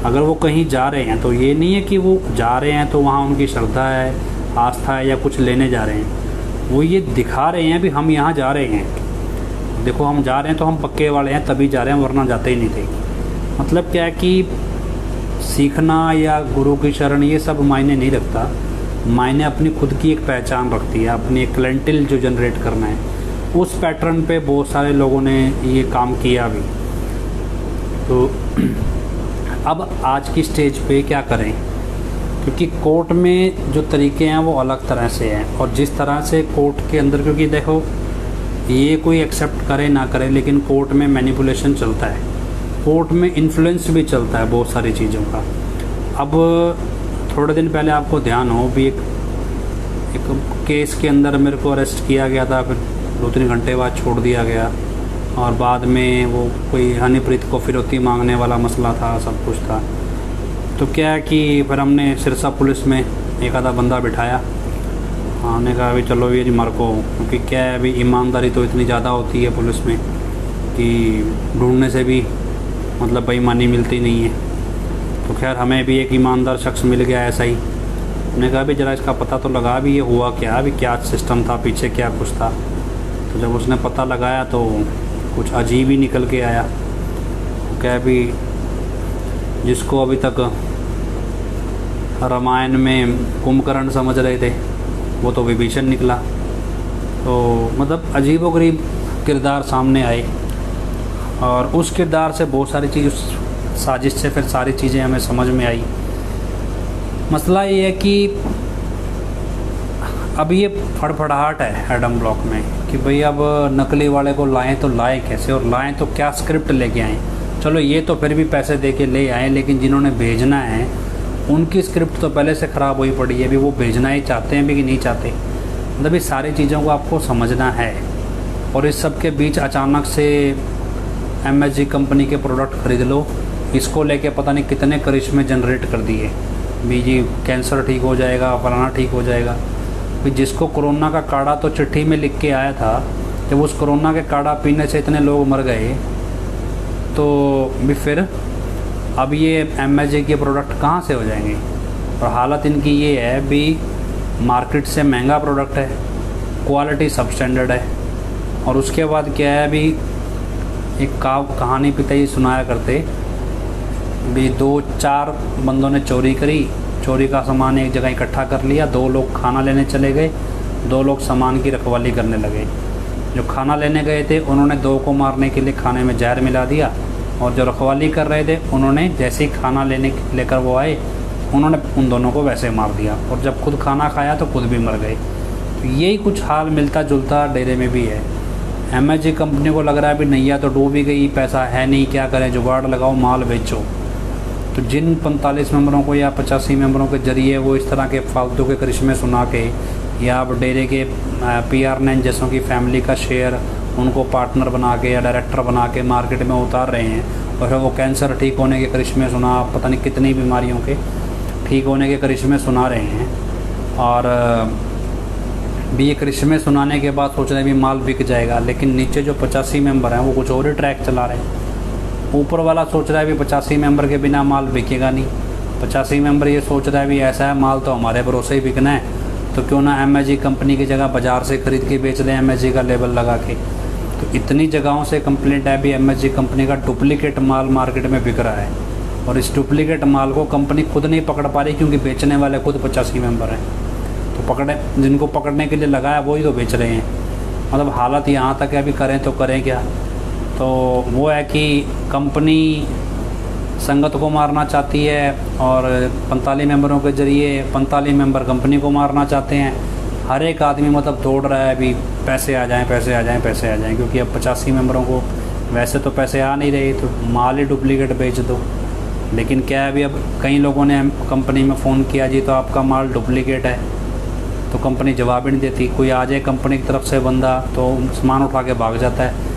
अगर वो कहीं जा रहे हैं तो ये नहीं है कि वो जा रहे हैं तो वहाँ उनकी श्रद्धा है, आस्था है या कुछ लेने जा रहे हैं, वो ये दिखा रहे हैं भी हम यहाँ जा रहे हैं, देखो हम जा रहे हैं तो हम पक्के वाले हैं तभी जा रहे हैं, वरना जाते ही नहीं थे। मतलब क्या है कि सीखना या गुरु की शरण ये सब मायने नहीं रखता, मायने अपनी खुद की एक पहचान रखती है, अपनी एक क्लाइंटेल जो जनरेट करना है, उस पैटर्न पे बहुत सारे लोगों ने ये काम किया भी। तो अब आज की स्टेज पे क्या करें, क्योंकि कोर्ट में जो तरीके हैं वो अलग तरह से हैं, और जिस तरह से कोर्ट के अंदर, क्योंकि देखो ये कोई एक्सेप्ट करे ना करे लेकिन कोर्ट में मैनिपुलेशन चलता है, कोर्ट में इन्फ्लुएंस भी चलता है बहुत सारी चीज़ों का। अब थोड़े दिन पहले आपको ध्यान हो भी एक केस के अंदर मेरे को अरेस्ट किया गया था, फिर 2-3 घंटे बाद छोड़ दिया गया। और बाद में वो कोई हनीप्रीत को फिरौती मांगने वाला मसला था, सब कुछ था। तो क्या है कि फिर हमने सिरसा पुलिस में एक आधा बंदा बिठाया। हमने कहा अभी चलो ये मर को, क्योंकि क्या है अभी ईमानदारी तो इतनी ज़्यादा होती है पुलिस में कि ढूंढने से भी मतलब बेईमानी मिलती नहीं है। तो खैर हमें भी एक ईमानदार शख्स मिल गया ऐसा ही। हमने कहा भी ज़रा इसका पता तो लगा भी ये हुआ क्या, अभी क्या सिस्टम था, पीछे क्या कुछ था। तो जब उसने पता लगाया तो कुछ अजीब ही निकल के आया। तो क्या भी जिसको अभी तक रामायण में कुंभकर्ण समझ रहे थे वो तो विभीषण निकला। तो मतलब अजीबोगरीब किरदार सामने आए, और उस किरदार से बहुत सारी चीज़, उस साजिश से फिर सारी चीज़ें हमें समझ में आई। मसला ये है कि अब ये फड़फड़ाहट है एडम ब्लॉक में कि भाई अब नकली वाले को लाएं तो लाएं कैसे, और लाएं तो क्या स्क्रिप्ट लेके आएँ। चलो ये तो फिर भी पैसे दे के ले आएँ, लेकिन जिन्होंने भेजना है उनकी स्क्रिप्ट तो पहले से ख़राब हुई पड़ी है। अभी वो भेजना ही चाहते हैं भी कि नहीं चाहते, मतलब ये सारी चीज़ों को आपको समझना है। और इस सब के बीच अचानक से MSG कंपनी के प्रोडक्ट ख़रीद लो, इसको लेके पता नहीं कितने करिश्मे जनरेट कर दिए भी जी कैंसर ठीक हो जाएगा, फलाना ठीक हो जाएगा। भी जिसको कोरोना का काढ़ा तो चिट्ठी में लिख के आया था, जब उस कोरोना के काढ़ा पीने से इतने लोग मर गए, तो भी फिर अब ये MSG के प्रोडक्ट कहाँ से हो जाएंगे। और हालत इनकी ये है भी मार्केट से महंगा प्रोडक्ट है, क्वालिटी सब स्टैंडर्ड है। और उसके बाद क्या है भी एक कहानी पिताजी सुनाया करते भी 2-4 बंदों ने चोरी करी, चोरी का सामान एक जगह इकट्ठा कर लिया, 2 लोग खाना लेने चले गए, 2 लोग सामान की रखवाली करने लगे। जो खाना लेने गए थे उन्होंने 2 को मारने के लिए खाने में जहर मिला दिया, और जो रखवाली कर रहे थे उन्होंने जैसे ही खाना लेकर वो आए उन्होंने उन दोनों को वैसे मार दिया, और जब खुद खाना खाया तो खुद भी मर गए। तो यही कुछ हाल मिलता जुलता डेरे में भी है। MSG कंपनी को लग रहा है भी नैया तो डूब ही गई, पैसा है नहीं, क्या करें, जुगाड़ लगाओ, माल बेचो। तो जिन 45 मेंबरों को या 85 मेंबरों के ज़रिए वो इस तरह के फालतू के करिश्मे सुना के, या अब डेरे के PR9 जैसों की फैमिली का शेयर उनको पार्टनर बना के या डायरेक्टर बना के मार्केट में उतार रहे हैं, और फिर वो कैंसर ठीक होने के करिश्मे सुना, पता नहीं कितनी बीमारियों के ठीक होने के करिश्मे सुना रहे हैं। और भी ये करिश्मे सुनाने के बाद सोच रहे हैं भी माल बिक जाएगा, लेकिन नीचे जो 85 मेंबर हैं वो कुछ और ही ट्रैक चला रहे हैं। ऊपर वाला सोच रहा है भी 85 मेंबर के बिना माल बिकेगा नहीं, 85 मेंबर ये सोच रहा है भी ऐसा है माल तो हमारे भरोसे ही बिकना है, तो क्यों ना MSG कंपनी की जगह बाज़ार से ख़रीद के बेच दें MSG का लेबल लगा के। तो इतनी जगहों से कंप्लेंट है भी MSG कंपनी का डुप्लीकेट माल मार्केट में बिक रहा है, और इस डुप्लीकेट माल को कंपनी खुद नहीं पकड़ पा रही, क्योंकि बेचने वाले खुद 85 मेंबर हैं। तो जिनको पकड़ने के लिए लगाया वही तो बेच रहे हैं। मतलब हालत यहाँ तक है, अभी करें तो करें क्या। तो वो है कि कंपनी संगत को मारना चाहती है, और 45 मेंबरों के ज़रिए 45 मेंबर कंपनी को मारना चाहते हैं। हर एक आदमी मतलब दौड़ रहा है अभी पैसे आ जाएं, पैसे आ जाएं, पैसे आ जाएं, क्योंकि अब 85 मेंबरों को वैसे तो पैसे आ नहीं रहे, तो माल ही डुप्लीकेट बेच दो। लेकिन क्या है अभी अब कई लोगों ने कंपनी में फ़ोन किया जी तो आपका माल डुप्लीकेट है, तो कंपनी जवाब ही नहीं देती। कोई आ जाए कंपनी की तरफ से बंदा तो सामान उठा के भाग जाता है,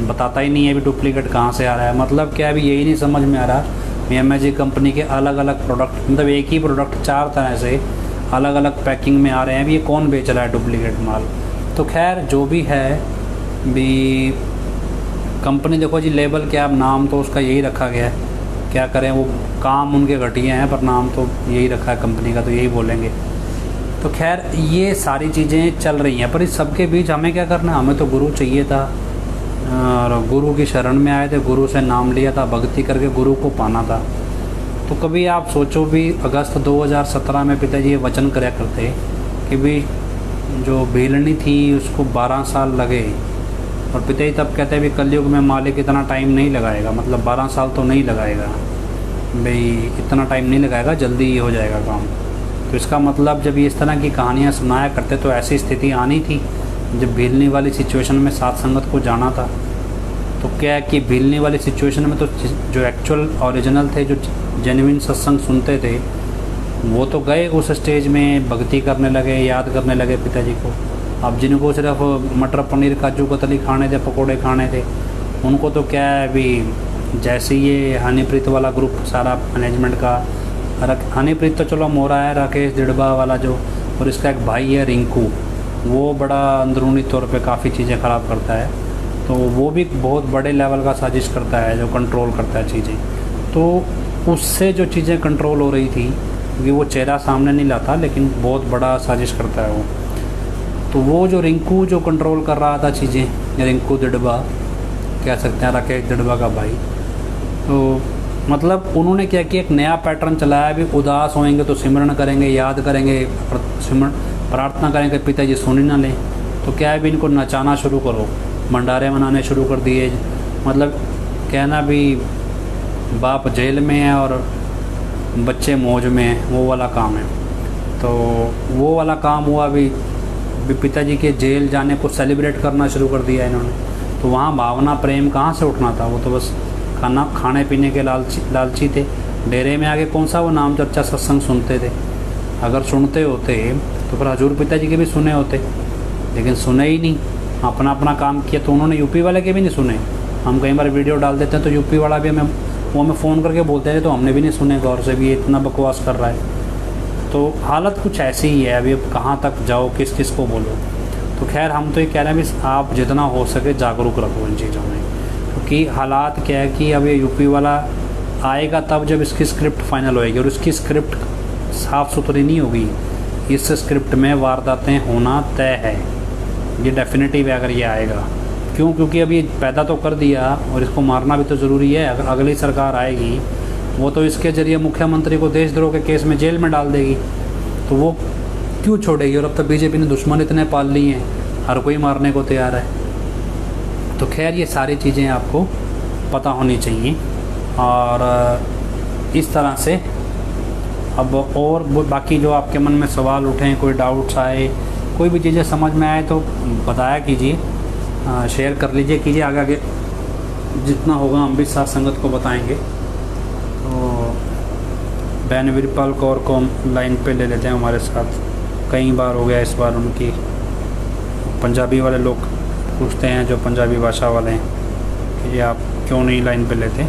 बताता ही नहीं है भी डुप्लीकेट कहाँ से आ रहा है। मतलब क्या अभी यही नहीं समझ में आ रहा कि MSG कंपनी के अलग अलग प्रोडक्ट, मतलब एक ही प्रोडक्ट 4 तरह से अलग अलग पैकिंग में आ रहे हैं, अभी ये कौन बेच रहा है डुप्लीकेट माल। तो खैर जो भी है भी कंपनी, देखो जी लेबल क्या, अब नाम तो उसका यही रखा गया है, क्या करें, वो काम उनके घटिया हैं पर नाम तो यही रखा है कंपनी का, तो यही बोलेंगे। तो खैर ये सारी चीज़ें चल रही हैं, पर इस सब के बीच हमें क्या करना, हमें तो गुरु चाहिए था, और गुरु की शरण में आए थे, गुरु से नाम लिया था, भक्ति करके गुरु को पाना था। तो कभी आप सोचो भी अगस्त 2017 में पिताजी ये वचन कराया करते कि भी जो बेलनी थी उसको 12 साल लगे, और पिताजी तब कहते हैं भी कलयुग में मालिक इतना टाइम नहीं लगाएगा, मतलब 12 साल तो नहीं लगाएगा भाई, इतना टाइम नहीं लगाएगा, जल्दी ही हो जाएगा काम। तो इसका मतलब जब ये इस तरह की कहानियाँ सुनाया करते तो ऐसी स्थिति आनी थी जब भीलने वाली सिचुएशन में सात संगत को जाना था। तो क्या है कि भीलने वाली सिचुएशन में तो जो एक्चुअल ओरिजिनल थे, जो जेन्युइन सत्संग सुनते थे, वो तो गए उस स्टेज में, भक्ति करने लगे, याद करने लगे पिताजी को। अब जिनको सिर्फ मटर पनीर काजू कतली खाने थे, पकोड़े खाने थे, उनको तो क्या है अभी, जैसे ये हनीप्रीत वाला ग्रुप सारा मैनेजमेंट का, हनीप्रीत तो चलो मोरा है, राकेश दिड़बा वाला जो, और इसका एक भाई है रिंकू, वो बड़ा अंदरूनी तौर पे काफ़ी चीज़ें ख़राब करता है, तो वो भी बहुत बड़े लेवल का साजिश करता है, जो कंट्रोल करता है चीज़ें। तो उससे जो चीज़ें कंट्रोल हो रही थी, क्योंकि वो चेहरा सामने नहीं लाता, लेकिन बहुत बड़ा साजिश करता है वो। तो वो जो रिंकू जो कंट्रोल कर रहा था चीज़ें, रिंकू दिड़बा कह सकते हैं, राकेश दिड़बा का भाई, तो मतलब उन्होंने क्या किया, एक नया पैटर्न चलाया, भी उदास होएंगे तो सिमरन करेंगे, याद करेंगे, सिमरन प्रार्थना करेंगे पिताजी सुन ना लें, तो क्या है भी इनको नचाना शुरू करो, भंडारे मनाने शुरू कर दिए। मतलब कहना भी बाप जेल में है और बच्चे मौज में हैं, वो वाला काम है। तो वो वाला काम हुआ भी पिताजी के जेल जाने को सेलिब्रेट करना शुरू कर दिया इन्होंने। तो वहाँ भावना प्रेम कहाँ से उठना था, वो तो बस खाने पीने के लालची थे। डेरे में आके कौन सा वो नाम चर्चा सत्संग सुनते थे, अगर सुनते होते तो फिर हजूर पिताजी के भी सुने होते, लेकिन सुने ही नहीं, अपना अपना काम किया। तो उन्होंने यूपी वाले के भी नहीं सुने। हम कई बार वीडियो डाल देते हैं तो यूपी वाला भी हमें फ़ोन करके बोलते थे, तो हमने भी नहीं सुने गौर से, भी इतना बकवास कर रहा है। तो हालत कुछ ऐसी ही है अभी, अब कहाँ तक जाओ, किस किस को बोलो। तो खैर हम तो ये कह रहे हैं भी आप जितना हो सके जागरूक रखो इन चीज़ों में, क्योंकि हालात क्या है कि अब ये यूपी वाला आएगा तब जब इसकी स्क्रिप्ट फाइनल होएगी, और इसकी स्क्रिप्ट साफ़ सुथरी नहीं होगी। इस स्क्रिप्ट में वारदातें होना तय है, ये डेफिनेटिव है अगर ये आएगा। क्यों? क्योंकि अभी पैदा तो कर दिया और इसको मारना भी तो ज़रूरी है। अगर अगली सरकार आएगी वो तो इसके ज़रिए मुख्यमंत्री को देशद्रोह के केस में जेल में डाल देगी, तो वो क्यों छोड़ेगी। और अब तक बीजेपी ने दुश्मन इतने पाल लिए हैं, हर कोई मारने को तैयार है। तो खैर ये सारी चीज़ें आपको पता होनी चाहिए। और इस तरह से अब और बाकी जो आपके मन में सवाल उठें, कोई डाउट्स आए, कोई भी चीज़ें समझ में आए तो बताया कीजिए, शेयर कर लीजिए कीजिए, आगे आगे जितना होगा हम भी साथ संगत को बताएंगे। तो बहन वीरपाल कौर को लाइन पे ले लेते हैं हमारे साथ, कई बार हो गया इस बार उनकी। पंजाबी वाले लोग पूछते हैं, जो पंजाबी भाषा वाले हैं, कि ये आप क्यों नहीं लाइन पे लेते।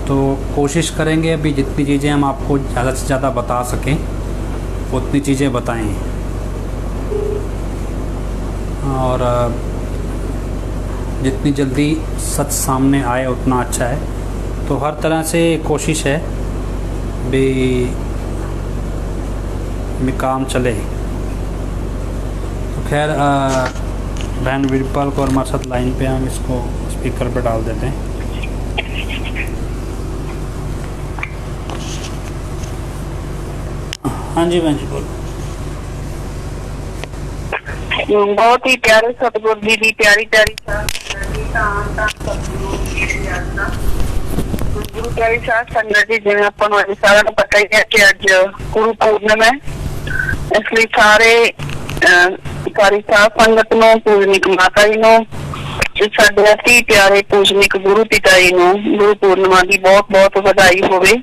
तो कोशिश करेंगे अभी जितनी चीज़ें हम आपको ज़्यादा से ज़्यादा बता सकें उतनी चीज़ें बताएं, और जितनी जल्दी सच सामने आए उतना अच्छा है। तो हर तरह से कोशिश है भी काम चले। तो खैर बहन वीरपाल को और हमारे साथ लाइन पे, हम इसको स्पीकर पे डाल देते हैं। हाँ जी बहन जी बोलो। बहुत ही प्यारे सतगुर जी की प्यारी प्यारी गुरु प्यारी साध संगत जी, जिवें आपां नूं सारा नूं पता ही है कि अज गुरु पूर्णिमा है, इसलिए सारी साध संगत नूं, पूजनिक माता जी नूं, साडे अति प्यारे पूजनिक गुरु पिता जी नूं गुरु पूर्णिमा की बहुत बहुत बधाई होवे।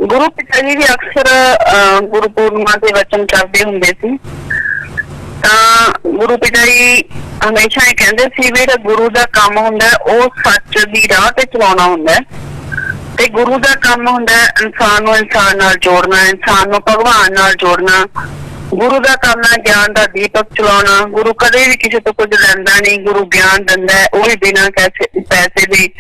गुरु पिता जी भी अक्सर गुरु पूर्णिमा के वचन करते हुंदे सी। गुरु पिता जी हमेशा ही कहते सी भी गुरु का काम हुंदा वो सच की राह ते चलाउणा हुंदा है, ते गुरु का काम हुंदा इंसान नूं इंसान नाल जोड़ना, इंसान नूं भगवान नाल जोड़ना। गुरु का काम है ज्ञान का दीपक चलाउणा। गुरु कदे भी किसी तो कुछ लैंदा नहीं, गुरु ज्ञान दिंदा है, वो भी बिना पैसे दी।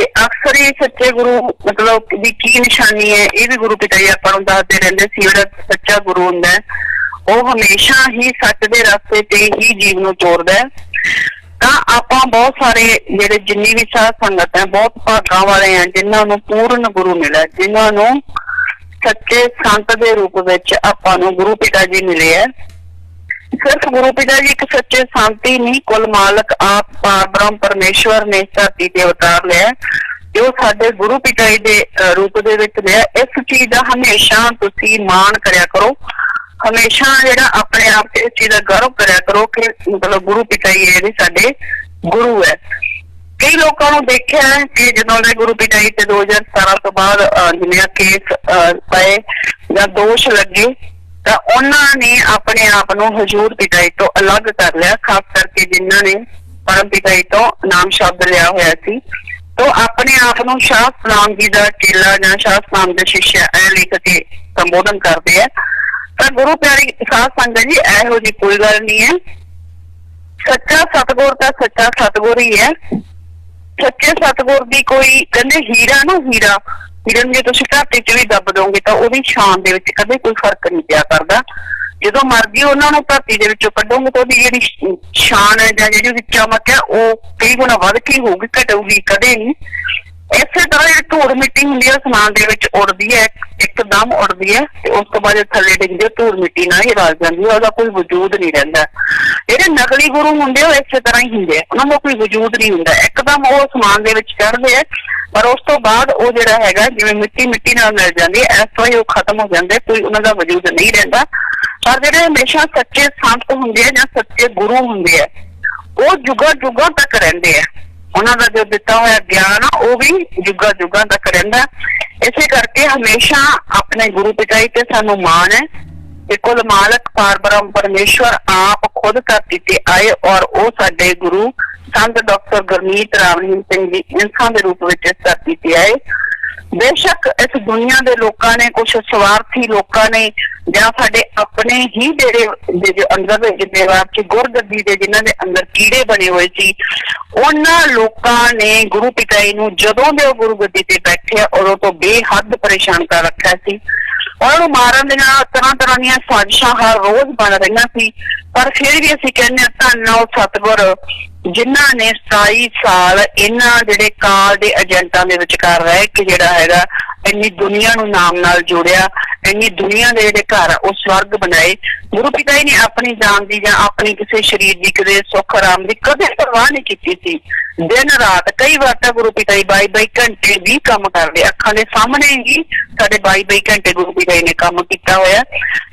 अक्सर ही सच्चे गुरु मतलब की निशानी है, ये भी गुरु पिता जी आपां नूं दसदे रहिंदे सी। जिहड़ा सच्चा गुरु हुंदा है वो हमेशा ही सच दे रास्ते ते ही जीव नूं तोरदा है। तां आपां बहुत सारे जिहड़े जिन्नी भी साध संगत है बहुत भागां वाले हैं जिन्हां नूं पूर्ण गुरु मिला, जिन्हां नूं सच्चे संत दे रूप विच आपां नूं गुरु पिता जी मिले है। सिर्फ गुरु पिता जी एक सच्चे संत ही नहीं, कुल मालक आप पारब्रह्म परमेश्वर ने धरती ते अवतार लिया, जो साडे गुरु पिता जी दे रूप दे विच लिया। इस चीज का हमेशा तुसीं मान करया करो, हमेशा जिहड़ा अपने आप से इस चीज का गर्व करया करो कि मतलब गुरु पिता जी जिहड़े साडे गुरु है। ਕਈ ਲੋਕਾਂ ਨੂੰ ਦੇਖਿਆ ਹੈ ਕਿ ਜਦੋਂ ਦੇ ਗੁਰੂ ਪਿਤਾ ਜੀ ਤੇ 2017 ਤੋਂ ਬਾਅਦ ਜਿਵੇਂ ਕੇਸ ਪਏ ਜਾਂ ਦੋਸ਼ ਲੱਗੇ ਤਾਂ ਉਹਨਾਂ ਨੇ ਆਪਣੇ ਆਪ ਨੂੰ ਹਜ਼ੂਰ ਪਿਤਾ ਜੀ ਤੋਂ ਅਲੱਗ ਕਰ ਲਿਆ, ਖਾਸ ਕਰਕੇ ਜਿਨ੍ਹਾਂ ਨੇ ਪਰਮ ਪਿਤਾ ਜੀ ਤੋਂ ਨਾਮ ਸ਼ਬਦ ਲਿਆ ਹੋਇਆ ਸੀ। तो अपने आप ਨੂੰ शाह सतनाम जी का चेला ਜਾਂ शाह सतनाम ਦਾ शिष्य ਐ लिख के संबोधन करते हैं। तो गुरु प्यारी साध संगत जी ਇਹੋ जी कोई गल नहीं है। सच्चा सतगुर तो सच्चा सतगुर ही है। सच्चे सतगुर की कोई कहते हीरा ना हीरा हीरे जे तुम घाटे च भी दब दोगे तो ਉਹਦੀ शान ਦੇ ਵਿੱਚ कदे कोई फर्क नहीं पिया करता। ਜਦੋਂ ਮਰਜ਼ੀ ਉਹਨਾਂ ਨੂੰ ਧਰਤੀ ਦੇ ਵਿੱਚੋਂ ਕੱਢੋਗੇ ਤਾਂ ਉਹਦੀ ਜਿਹੜੀ ਸ਼ਾਨ ਹੈ ਜਾਂ ਜਿਹੜੀ ਉਹਦੀ ਚਮਕ ਹੈ ਉਹ ਕਈ ਗੁਣਾ ਵੱਧ ਕੇ ਹੋਊਗੀ, ਘਟੂਗੀ ਕਦੇ ਨਹੀਂ। ਇਸੇ ਤਰ੍ਹਾਂ ਜਿਹੜੀ ਧੂੜ ਮਿੱਟੀ ਹੁੰਦੀ ਹੈ ਅਸਮਾਨ ਦੇ ਵਿੱਚ ਉੜਦੀ ਹੈ, ਇੱਕਦਮ ਉੜਦੀ ਹੈ ਤੇ ਉਸ ਤੋਂ ਬਾਅਦ ਥੱਲੇ ਡਿੱਗਦੀ ਹੈ, ਧੂੜ ਮਿੱਟੀ ਨਾਲ ਹੀ ਰਲ ਜਾਂਦੀ ਹੈ, ਉਹਦਾ ਕੋਈ ਵਜੂਦ ਨਹੀਂ ਰਹਿੰਦਾ। ਜਿਹੜੇ ਨਕਲੀ ਗੁਰੂ ਹੁੰਦੇ ਉਹ ਇਸੇ ਤਰ੍ਹਾਂ ਹੀ ਹੁੰਦੇ ਆ, ਉਹਨਾਂ ਦਾ ਕੋਈ ਵਜੂਦ ਨਹੀਂ ਹੁੰਦਾ। ਇੱਕਦਮ ਉਹ ਅਸਮਾਨ ਦੇ ਵਿੱਚ ਚੜ੍ਹਦੇ ਆ ਪਰ ਉਸ ਤੋਂ ਬਾਅਦ ਉਹ ਜਿਹੜਾ ਹੈਗਾ ਜਿਵੇਂ ਮਿੱਟੀ ਮਿੱਟੀ ਨਾਲ ਮਿਲ ਜਾਂਦੀ ਹੈ, ਇਸ ਤਰ੍ਹਾਂ ਹੀ ਉਹ ਖਤਮ ਹੋ ਜਾਂਦੇ, ਕੋਈ ਉਹਨਾਂ ਦਾ ਵਜੂਦ ਨਹੀਂ ਰਹਿੰਦਾ। ਪਰ ਜਿਹੜੇ ਹਮੇਸ਼ਾ ਸੱਚੇ ਸੰਤ ਹੁੰਦੇ ਆ ਜਾਂ ਸੱਚੇ ਗੁਰੂ ਹੁੰਦੇ ਆ ਉਹ ਜੁਗਾਂ ਜੁਗਾਂ ਤੱਕ ਰਹਿੰਦੇ ਆ। ਉਹਨਾਂ ਦਾ ਜੋ ਦਿੱਤਾ ਹੋਇਆ ਗਿਆਨ ਆ ਉਹ ਵੀ ਜੁਗਾਂ ਜੁਗਾਂ ਤੱਕ ਰਹਿੰਦਾ। ਇਸੇ ਕਰਕੇ ਹਮੇਸ਼ਾ ਆਪਣੇ ਗੁਰੂ ਪਿਤਾ ਜੀ ਤੇ ਸਾਨੂੰ ਮਾਣ ਹੈ ਕਿ ਕੁਲ ਮਾਲਕ ਪਾਰਬ੍ਰਹਮ ਪਰਮੇਸ਼ਵਰ ਆਪ ਖੁਦ ਧਰਤੀ ਤੇ ਆਏ ਔਰ ਉਹ ਸਾਡੇ ਗੁਰੂ ਸੰਤ ਡਾਕਟਰ ਗੁਰਮੀਤ ਰਾਮ ਰਹੀਮ ਸਿੰਘ ਜੀ ਇਨਸਾਨ ਦੇ ਰੂਪ ਵਿੱਚ ਇਸ ਧਰਤੀ ਤੇ ਆਏ। ਬੇਸ਼ੱਕ ਇਸ ਦੁਨੀਆ ਦੇ ਲੋਕਾਂ ਨੇ ਕੁਝ ਸਵਾਰਥੀ ਲੋਕਾਂ ਨੇ ਜਾਂ ਸਾਡੇ ਆਪਣੇ ਹੀ ਜਿਹੜੇ ਜੋ ਅੰਦਰ ਦੇ ਜ਼ਿੰਮੇਵਾਰ ਸੀ ਗੁਰਗੱਦੀ ਦੇ ਜਿਨ੍ਹਾਂ ਦੇ ਅੰਦਰ ਕੀੜੇ ਬਣੇ ਹੋਏ ਸੀ, ਉਹਨਾਂ ਲੋਕਾਂ ਨੇ ਗੁਰੂ ਪਿਤਾ ਜੀ ਨੂੰ ਜਦੋਂ ਦੇ ਉਹ ਗੁਰੂ ਗੱਦੀ ਤੇ ਬੈਠੇ ਉਦੋਂ ਤੋਂ ਬੇਹੱਦ ਪਰੇਸ਼ਾਨ ਕਰ ਰੱਖਿਆ ਸੀ। ਉਹਨਾਂ ਨੂੰ ਮਾਰਨ ਦੇ ਨਾਲ ਤਰ੍ਹਾਂ ਤਰ੍ਹਾਂ ਦੀਆਂ ਸਾਜ਼ਿਸ਼ਾਂ ਹਰ ਰੋਜ਼ ਬਣ ਰਹੀਆਂ ਸੀ। ਪਰ ਫਿਰ ਵੀ ਅਸੀਂ ਕਹਿੰਦੇ ਹਾਂ ਧੰਨ ਉਹ ਸਤਿਗੁਰ ਜਿਨ੍ਹਾਂ ਨੇ 27 ਸਾਲ ਇਹਨਾਂ ਜਿਹੜੇ ਕਾਲ ਦੇ ਏਜੰਟਾਂ ਦੇ ਵਿਚਕਾਰ ਰਹਿ ਕੇ ਜਿਹੜਾ ਹੈਗਾ ਇੰਨੀ ਦੁਨੀਆ ਨੂੰ ਨਾਮ ਨਾਲ ਜੋੜਿਆ, ਇੰਨੀ ਦੁਨੀਆ ਦੇ ਜਿਹੜੇ ਘਰ ਉਹ ਸਵਰਗ ਬਣਾਏ। ਗੁਰੂ ਪਿਤਾ ਜੀ ਨੇ ਆਪਣੀ ਜਾਨ ਦੀ ਜਾਂ ਆਪਣੀ ਕਿਸੇ ਸਰੀਰ ਦੀ ਕਦੇ ਸੁੱਖ ਆਰਾਮ ਦੀ ਕਦੇ ਪਰਵਾਹ ਨਹੀਂ ਕੀਤੀ ਸੀ। ਦਿਨ ਰਾਤ ਕਈ ਵਾਰ ਤਾਂ ਗੁਰੂ ਪਿਤਾ ਜੀ 22 ਘੰਟੇ ਵੀ ਕੰਮ ਕਰਦੇ, ਅੱਖਾਂ ਦੇ ਸਾਹਮਣੇ ਹੀ ਸਾਡੇ 22 ਘੰਟੇ ਗੁਰੂ ਪਿਤਾ ਜੀ ਨੇ ਕੰਮ ਕੀਤਾ ਹੋਇਆ।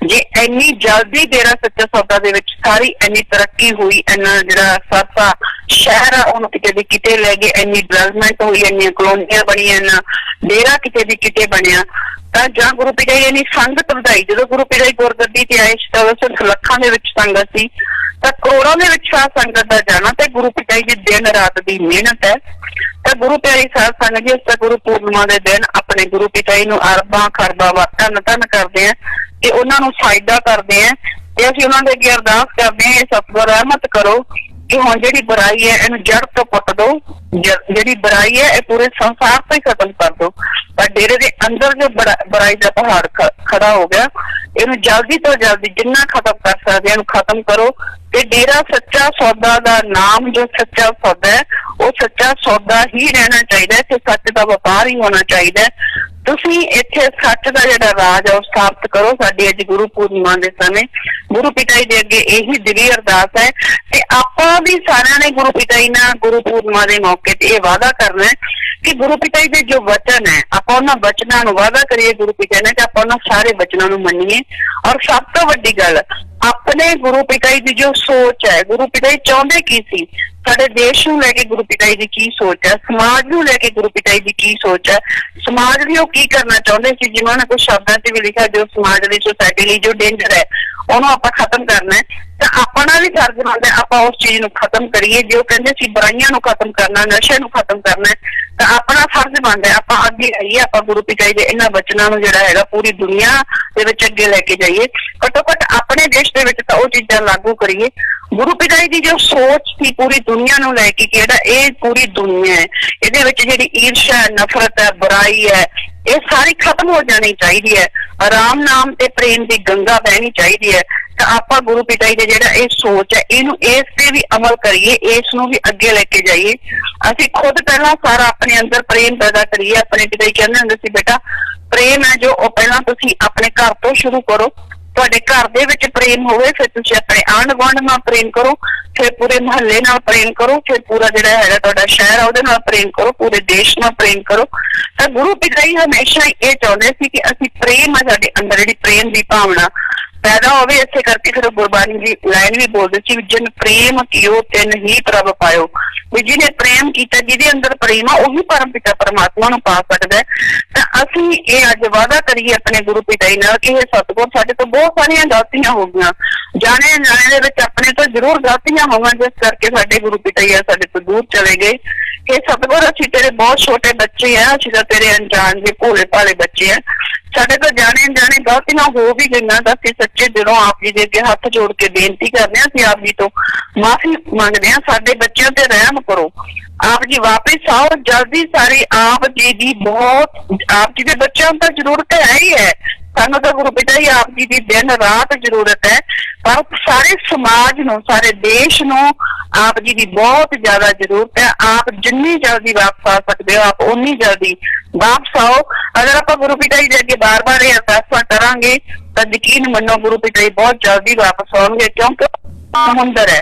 ਜੇ ਇੰਨੀ ਜਲਦੀ ਡੇਰਾ ਸੱਚਾ ਸੌਦਾ ਦੇ ਵਿੱਚ ਸਾਰੀ ਇੰਨੀ ਤਰੱਕੀ ਹੋਈ, ਇੰਨਾ ਜਿਹੜਾ ਸਰਸਾ ਸ਼ਹਿਰ ਆ ਉਹਨੂੰ ਕਿਤੇ ਦੀ ਕਿਤੇ ਲੈ ਗਏ, ਇੰਨੀ ਡਿਵੈਲਪਮੈਂਟ ਹੋਈ, ਇੰਨੀਆਂ ਕਲੋਨੀਆਂ ਬਣੀਆਂ, ਇੰਨਾ ਡੇਰਾ ਕਿਤੇ ਦੀ ਕਿਤੇ ਬਣਿਆ ਤਾਂ ਜਾਂ ਗੁਰੂ ਪਿਤਾ ਜੀ ਇੰਨੀ ਸੰਗਤ ਵਧਾਈ। ਜਦੋਂ ਗੁਰੂ ਪਿਤਾ ਜੀ ਗੁਰਗੱਦੀ ਤੇ ਆਏ ਤਾਂ ਸਿਰਫ ਲੱਖਾਂ ਦੇ ਵਿੱਚ ਸੰਗਤ ਸੀ ਤਾਂ ਕਰੋੜਾਂ ਦੇ ਵਿੱਚ ਸਾਧ ਸੰਗਤ ਦਾ ਜਾਣਾ ਤੇ ਗੁਰੂ ਪਿਤਾ ਜੀ ਦੀ ਦਿਨ ਰਾਤ ਦੀ ਮਿਹਨਤ ਹੈ। ਤਾਂ ਗੁਰੂ ਪਿਆਰੀ ਸਾਧ ਸੰਗਤ ਜੀ ਇਸ ਤਾਂ ਗੁਰੂ ਪੂਰਨਿਮਾ ਦੇ ਦਿਨ ਆਪਣੇ ਗੁਰੂ ਪਿਤਾ ਜੀ ਨੂੰ ਅਰਬਾਂ ਖਰਬਾਂ ਧੰਨ ਧੰਨ ਕਰਦੇ ਆ ਤੇ ਉਹਨਾਂ ਨੂੰ ਸਾਜਦਾ ਕਰਦੇ ਆ ਤੇ ਅਸੀਂ ਉਹਨਾਂ ਦੇ ਅੱਗੇ ਅਰਦਾਸ ਕਰਦੇ ਹਾਂ, ਸਤਿਗੁਰ ਰਹਿਮਤ ਕਰੋ ਕਿ ਹੁਣ ਜਿਹੜੀ ਬੁਰਾਈ ਹੈ ਇਹਨੂੰ ਜੜ ਤੋਂ ਪੁੱਟ ਦੋ, ਜਿਹੜੀ ਬੁਰਾਈ ਹੈ ਇਹ ਪੂਰੇ ਸੰਸਾਰ ਤੋਂ ਹੀ ਖਤਮ ਕਰ ਦੋ। ਪਰ ਡੇਰੇ ਦੇ ਅੰਦਰ ਜੋ ਬੁਰਾਈ ਦਾ ਪਹਾੜ ਖੜਾ ਹੋ ਗਿਆ ਇਹਨੂੰ ਜਲਦੀ ਤੋਂ ਜਲਦੀ ਜਿੰਨਾ ਖਤਮ ਕਰ ਸਕਦੇ ਇਹਨੂੰ ਖਤਮ ਕਰੋ। ਤੇ ਡੇਰਾ ਸੱਚਾ ਸੌਦਾ ਦਾ ਨਾਮ ਜੋ ਸੱਚਾ ਸੌਦਾ ਹੈ ਉਹ ਸੱਚਾ ਸੌਦਾ ਹੀ ਰਹਿਣਾ ਚਾਹੀਦਾ ਤੇ ਸੱਚ ਦਾ ਵਪਾਰ ਹੀ ਹੋਣਾ ਚਾਹੀਦਾ। ਤੁਸੀਂ ਇੱਥੇ ਸੱਚ ਦਾ ਜਿਹੜਾ ਰਾਜ ਹੈ ਉਹ ਸਥਾਪਿਤ ਕਰੋ। ਸਾਡੀ ਅੱਜ ਗੁਰੂ ਪੂਰਨਿਮਾ ਦੇ ਸਮੇਂ ਗੁਰੂ ਪਿਤਾ ਜੀ ਦੇ ਅੱਗੇ ਇਹੀ ਦਿਲੀ ਅਰਦਾਸ ਹੈ ਤੇ ਆਪਾਂ ਵੀ ਸਾਰਿਆਂ ਨੇ ਗੁਰੂ ਪਿਤਾ ਜੀ ਨਾਲ ਗੁਰੂ ਪੂਰਨਿਮਾ ਦੇ ਮੌਕੇ ਤੇ ਇਹ ਵਾਅਦਾ ਕਰਨਾ ਹੈ ਕਿ ਗੁਰੂ ਪਿਤਾ ਜੀ ਦੇ ਜੋ ਵਚਨ ਹੈ ਆਪਾਂ ਉਹਨਾਂ ਵਚਨਾਂ ਨੂੰ ਵਾਅਦਾ ਕਰੀਏ ਗੁਰੂ ਪਿਤਾ ਨੇ ਤੇ ਆਪਾਂ ਉਹਨਾਂ ਸਾਰੇ ਵਚਨਾਂ ਨੂੰ ਮੰਨੀਏ। ਔਰ ਸਭ ਤੋਂ ਵੱਡੀ ਗੱਲ ਆਪਣੇ ਗੁਰੂ ਪਿਤਾ ਜੀ ਦੀ ਜੋ ਸੋਚ ਹੈ, ਗੁਰੂ ਪਿਤਾ ਜੀ ਚਾਹੁੰਦੇ ਕੀ ਸੀ, ਸਾਡੇ ਦੇਸ਼ ਨੂੰ ਲੈ ਕੇ ਗੁਰੂ ਪਿਤਾ ਜੀ ਦੀ ਕੀ ਸੋਚ ਹੈ, ਸਮਾਜ ਨੂੰ ਲੈ ਕੇ ਗੁਰੂ ਪਿਤਾ ਜੀ ਦੀ ਕੀ ਸੋਚ ਹੈ, ਸਮਾਜ ਲਈ ਉਹ ਕੀ ਕਰਨਾ ਚਾਹੁੰਦੇ ਸੀ। ਜਿਵੇਂ ਨੇ ਕੁਝ ਸ਼ਬਦਾਂ 'ਚ ਵੀ ਲਿਖਿਆ ਜੋ ਸਮਾਜ ਲਈ ਸੋਸਾਇਟੀ ਲਈ ਜੋ ਡੇਂਜਰ ਹੈ ਉਹਨੂੰ ਆਪਾਂ ਖਤਮ ਕਰਨਾ ਹੈ ਤਾਂ ਆਪਣਾ ਵੀ ਫਰਜ਼ ਬਣਦਾ ਆਪਾਂ ਉਸ ਚੀਜ਼ ਨੂੰ ਖਤਮ ਕਰੀਏ। ਜੋ ਕਹਿੰਦੇ ਸੀ ਬੁਰਾਈਆਂ ਨੂੰ ਖਤਮ ਕਰਨਾ, ਨਸ਼ੇ ਨੂੰ ਖਤਮ ਕਰਨਾ ਤਾਂ ਆਪਣਾ ਫਰਜ਼ ਬਣਦਾ ਆਪਾਂ ਅੱਗੇ ਆਈਏ, ਆਪਾਂ ਗੁਰੂ ਪਿਤਾ ਜੀ ਦੇ ਇਹਨਾਂ ਵਚਨਾਂ ਨੂੰ ਜਿਹੜਾ ਹੈਗਾ ਪੂਰੀ ਦੁਨੀਆ ਦੇ ਵਿੱਚ ਅੱਗੇ ਲੈ ਕੇ ਜਾਈਏ। ਘੱਟੋ ਘੱਟ ਆਪਣੇ ਦੇਸ਼ ਦੇ ਵਿੱਚ ਤਾਂ ਉਹ ਚੀਜ਼ਾਂ ਲਾਗੂ ਕਰੀਏ। ਗੁਰੂ ਪਿਤਾ ਜੀ ਦੀ ਜੋ ਸੋਚ ਸੀ ਪੂਰੀ ਦੁਨੀਆ ਨੂੰ ਲੈ ਕੇ ਕਿ ਜਿਹੜਾ ਇਹ ਪੂਰੀ ਦੁਨੀਆ ਹੈ ਇਹਦੇ ਵਿੱਚ ਜਿਹੜੀ ਈਰਸ਼ਾ ਹੈ, ਨਫ਼ਰਤ ਹੈ, ਬੁਰਾਈ ਹੈ ਇਹ ਸਾਰੀ ਖਤਮ ਹੋ ਜਾਣੀ ਚਾਹੀਦੀ ਹੈ। ਆਰਾਮ ਨਾਮ ਤੇ ਪ੍ਰੇਮ ਦੀ ਗੰਗਾ ਬਹਿਣੀ ਚਾਹੀਦੀ ਹੈ ਤਾਂ ਆਪਾਂ ਗੁਰੂ ਪਿਤਾ ਜੀ ਦੇ ਜਿਹੜਾ ਇਹ ਸੋਚ ਹੈ ਇਹਨੂੰ ਇਸ ਤੇ ਵੀ ਅਮਲ ਕਰੀਏ, ਇਸ ਨੂੰ ਵੀ ਅੱਗੇ ਲੈ ਕੇ ਜਾਈਏ। ਅਸੀਂ ਖੁਦ ਪਹਿਲਾਂ ਸਾਰਾ ਆਪਣੇ ਅੰਦਰ ਪ੍ਰੇਮ ਪੈਦਾ ਕਰੀਏ। ਆਪਣੇ ਪਿਤਾ ਜੀ ਕਹਿੰਦੇ ਹੁੰਦੇ ਸੀ ਬੇਟਾ ਪ੍ਰੇਮ ਹੈ ਜੋ ਉਹ ਪਹਿਲਾਂ ਤੁਸੀਂ ਆਪਣੇ ਘਰ ਤੋਂ ਸ਼ੁਰੂ ਕਰੋ। ਤੁਹਾਡੇ ਘਰ ਦੇ ਵਿੱਚ ਪ੍ਰੇਮ ਹੋਵੇ ਫਿਰ ਤੁਸੀਂ ਆਪਣੇ ਆਂਢ ਗੁਆਂਢ ਨਾਲ ਪ੍ਰੇਮ ਕਰੋ, ਫਿਰ ਪੂਰੇ ਮੁਹੱਲੇ ਨਾਲ ਪ੍ਰੇਮ ਕਰੋ, ਫਿਰ ਪੂਰਾ ਜਿਹੜਾ ਹੈਗਾ ਤੁਹਾਡਾ ਸ਼ਹਿਰ ਆ ਉਹਦੇ ਨਾਲ ਪ੍ਰੇਮ ਕਰੋ, ਪੂਰੇ ਦੇਸ਼ ਨਾਲ ਪ੍ਰੇਮ ਕਰੋ। ਤਾਂ ਗੁਰੂ ਪਿਤਾ ਜੀ ਹਮੇਸ਼ਾ ਇਹ ਚਾਹੁੰਦੇ ਸੀ ਕਿ ਅਸੀਂ ਪ੍ਰੇਮ ਆ ਸਾਡੇ ਅੰਦਰ ਜਿਹੜੀ ਪ੍ਰੇਮ ਦੀ ਭਾਵਨਾ पैदा होवे। इसे करके फिर गुरबाणी की लाइन भी बोलते सी, जिन प्रेम कियो तिन ही प्रभ पायो। भी जिन्हें प्रेम किया, जिहदे अंदर प्रेम आ, उही परम पिता परमात्मा नूं पा सकदा है। तां असीं इह अज वादा करिए अपने गुरु पिता जी नाल कि हे सतगुर, साडे तो बहुत सारियां गलतियां हो गईयां, जाने अनजाने दे विच अपने तो जरूर गलतियां होवां, जिस करके साडे गुरु पिता जी साडे तो दूर चले गए। कि सतगुर, असीं तेरे बहुत छोटे बच्चे हैं, असीं तां तेरे अनजान दे भोले भाले बच्चे हैं, साडे तो जाने अनजाने गलतियां हो भी गईयां। तां असीं सच्चे दिलों आप जी दे अगे हत्थ जोड़ के बेनती करदे हां, असीं आप जी तो माफी मंगदे हां, साडे बच्चों ते रहम करो, आप जी वापिस आओ जल्दी। सारी आप जी दी बहुत, आप जी दे बच्चों तो जरूरत है ही है, सानू तो गुरु पिता जी आप जी की दिन रात जरूरत है, पर सारे समाज नूं, सारे देश नूं आप जी की बहुत ज्यादा जरूरत है। आप जिन्नी जल्दी वापस आ सकते हो, आप उन्नी जल्दी वापस आओ। अगर आप गुरु पिता जी अगे बार बार ये अरदासां करांगे तो यकीन मनो गुरु पिता जी बहुत जल्दी वापस आउणगे, क्योंकि समुंदर है,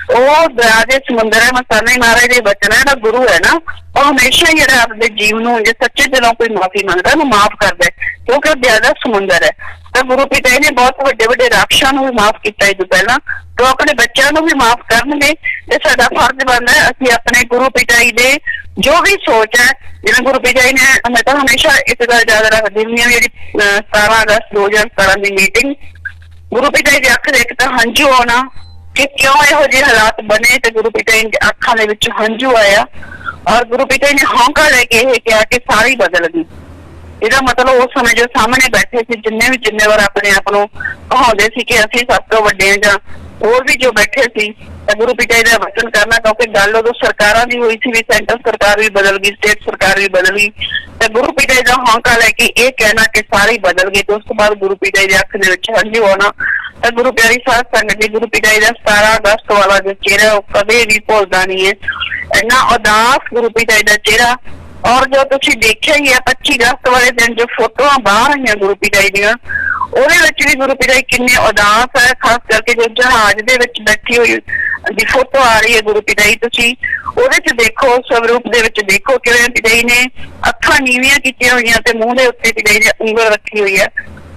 ਉਹ ਦਰਿਆ ਦੇ ਸਮੁੰਦਰ ਹੈ। ਮਸਾਨਾ ਹੀ ਮਹਾਰਾਜ ਦੇ ਬਚਨ ਹੈ, ਜਿਹੜਾ ਗੁਰੂ ਹੈ ਨਾ, ਉਹ ਹਮੇਸ਼ਾ ਹੀ ਜਿਹੜਾ ਆਪਣੇ ਜੀਵ ਨੂੰ ਜੇ ਸੱਚੇ ਦਿਲੋਂ ਕੋਈ ਮਾਫੀ ਮੰਗਦਾ ਉਹਨੂੰ ਮਾਫ ਕਰਦਾ ਹੈ, ਕਿਉਂਕਿ ਉਹ ਦਰਿਆ ਦਾ ਸਮੁੰਦਰ ਹੈ। ਤਾਂ ਗੁਰੂ ਪਿਤਾ ਜੀ ਨੇ ਬਹੁਤ ਵੱਡੇ ਵੱਡੇ ਰਾਖਸ਼ਾਂ ਨੂੰ ਵੀ ਮਾਫ ਕੀਤਾ ਇਹ ਤੋਂ ਪਹਿਲਾਂ, तो अपने बच्चों को भी माफ करनगे। ते साडा फर्ज बनता है असीं अपने गुरु पिता जी दे जो भी सोच है, जिवें गुरु पिता जी ने, मैं तो हमेशा इस गल याद रखदी हुंदी हां, जिहड़ी 17 अगस्त 2017 की मीटिंग, गुरु पिता जी दी अख दे इक तां हंझू आउणा कि क्यों इहो ਜਿਹੇ हालात बने, ते गुरु पिता जी दी अखां दे विच हंझू आया और गुरु पिता जी ने हौंका लेके यह कहा कि सारी बदल गई। ਇਹਦਾ मतलब उस समय जो सामने बैठे सी जिन्ने भी जिम्मेवार अपने आप को कहाउंदे सी कि असीं सब तो वड्डे हां, जां होर भी जो बैठे सी, गुरु पिता जी का वचन करना, क्योंकि गल उदों सरकारां दी होई सी भी सेंटर सरकार भी बदल गई, स्टेट सरकार भी बदल गई, तो गुरु पिता जी का हौंका लैके ये कहना कि सारी बदल गई। तो उस तो बाद गुरु पिता जी की अख दे विच हंझू आउणा। तो गुरु प्यारी साध संगत जी, गुरु पिता जी का 17 अगस्त वाला जो चेहरा वो कदे भी भुलदा नहीं है, इन्ना उदास गुरु पिता जी का चेहरा। और जो तुसीं देखिया ही है 25 अगस्त वाले दिन जो फोटोआं बाहर आईयां गुरु पिता जी दीआं, ਉਹਦੇ ਵਿੱਚ भी गुरु पिता जी किन्ने उदास है, खास करके जो जहाज ਦੇ ਵਿੱਚ बैठी हुई ਦੀ फोटो आ रही है गुरु पिता जी, ਤੁਸੀਂ ਉਹਦੇ ਚ ਦੇਖੋ, स्वरूप ਦੇ ਵਿੱਚ ਦੇਖੋ ਕਿਵੇਂ ਪਿਤਾ ਜੀ ਨੇ ਅੱਖਾਂ ਨੀਵੀਆਂ ਕੀਤੀਆਂ ਹੋਈਆਂ ਤੇ ਮੂੰਹ ਦੇ ਉੱਤੇ ਪਿਤਾ ਜੀ ਨੇ ਉਂਗਲ ਰੱਖੀ ਹੋਈ ਹੈ,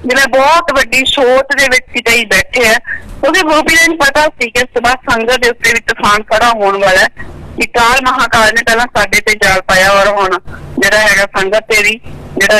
ਜਿਵੇਂ ਬਹੁਤ ਵੱਡੀ ਸੋਚ ਦੇ ਵਿੱਚ ਪਿਤਾ ਜੀ ਬੈਠੇ ਹੈ। ਉਹਦੇ ਗੁਰੂ ਪਿਤਾ ਜੀ ਨੂੰ ਪਤਾ ਸੀ ਕਿ ਸਵੇਰ ਸੰਗਤ ਦੇ ਉੱਤੇ ਵੀ ਤੂਫਾਨ ਖੜਾ ਹੋਣ ਵਾਲਾ ਹੈ, ਕਿ ਕਾਲ ਮਹਾਕਾਲ ਨੇ ਪਹਿਲਾਂ ਸਾਡੇ ਤੇ ਜਾਲ ਪਾਇਆ ਔਰ ਹੁਣ ਜਿਹੜਾ ਹੈਗਾ ਸੰਗਤ ਤੇ ਵੀ ਜਿਹੜਾ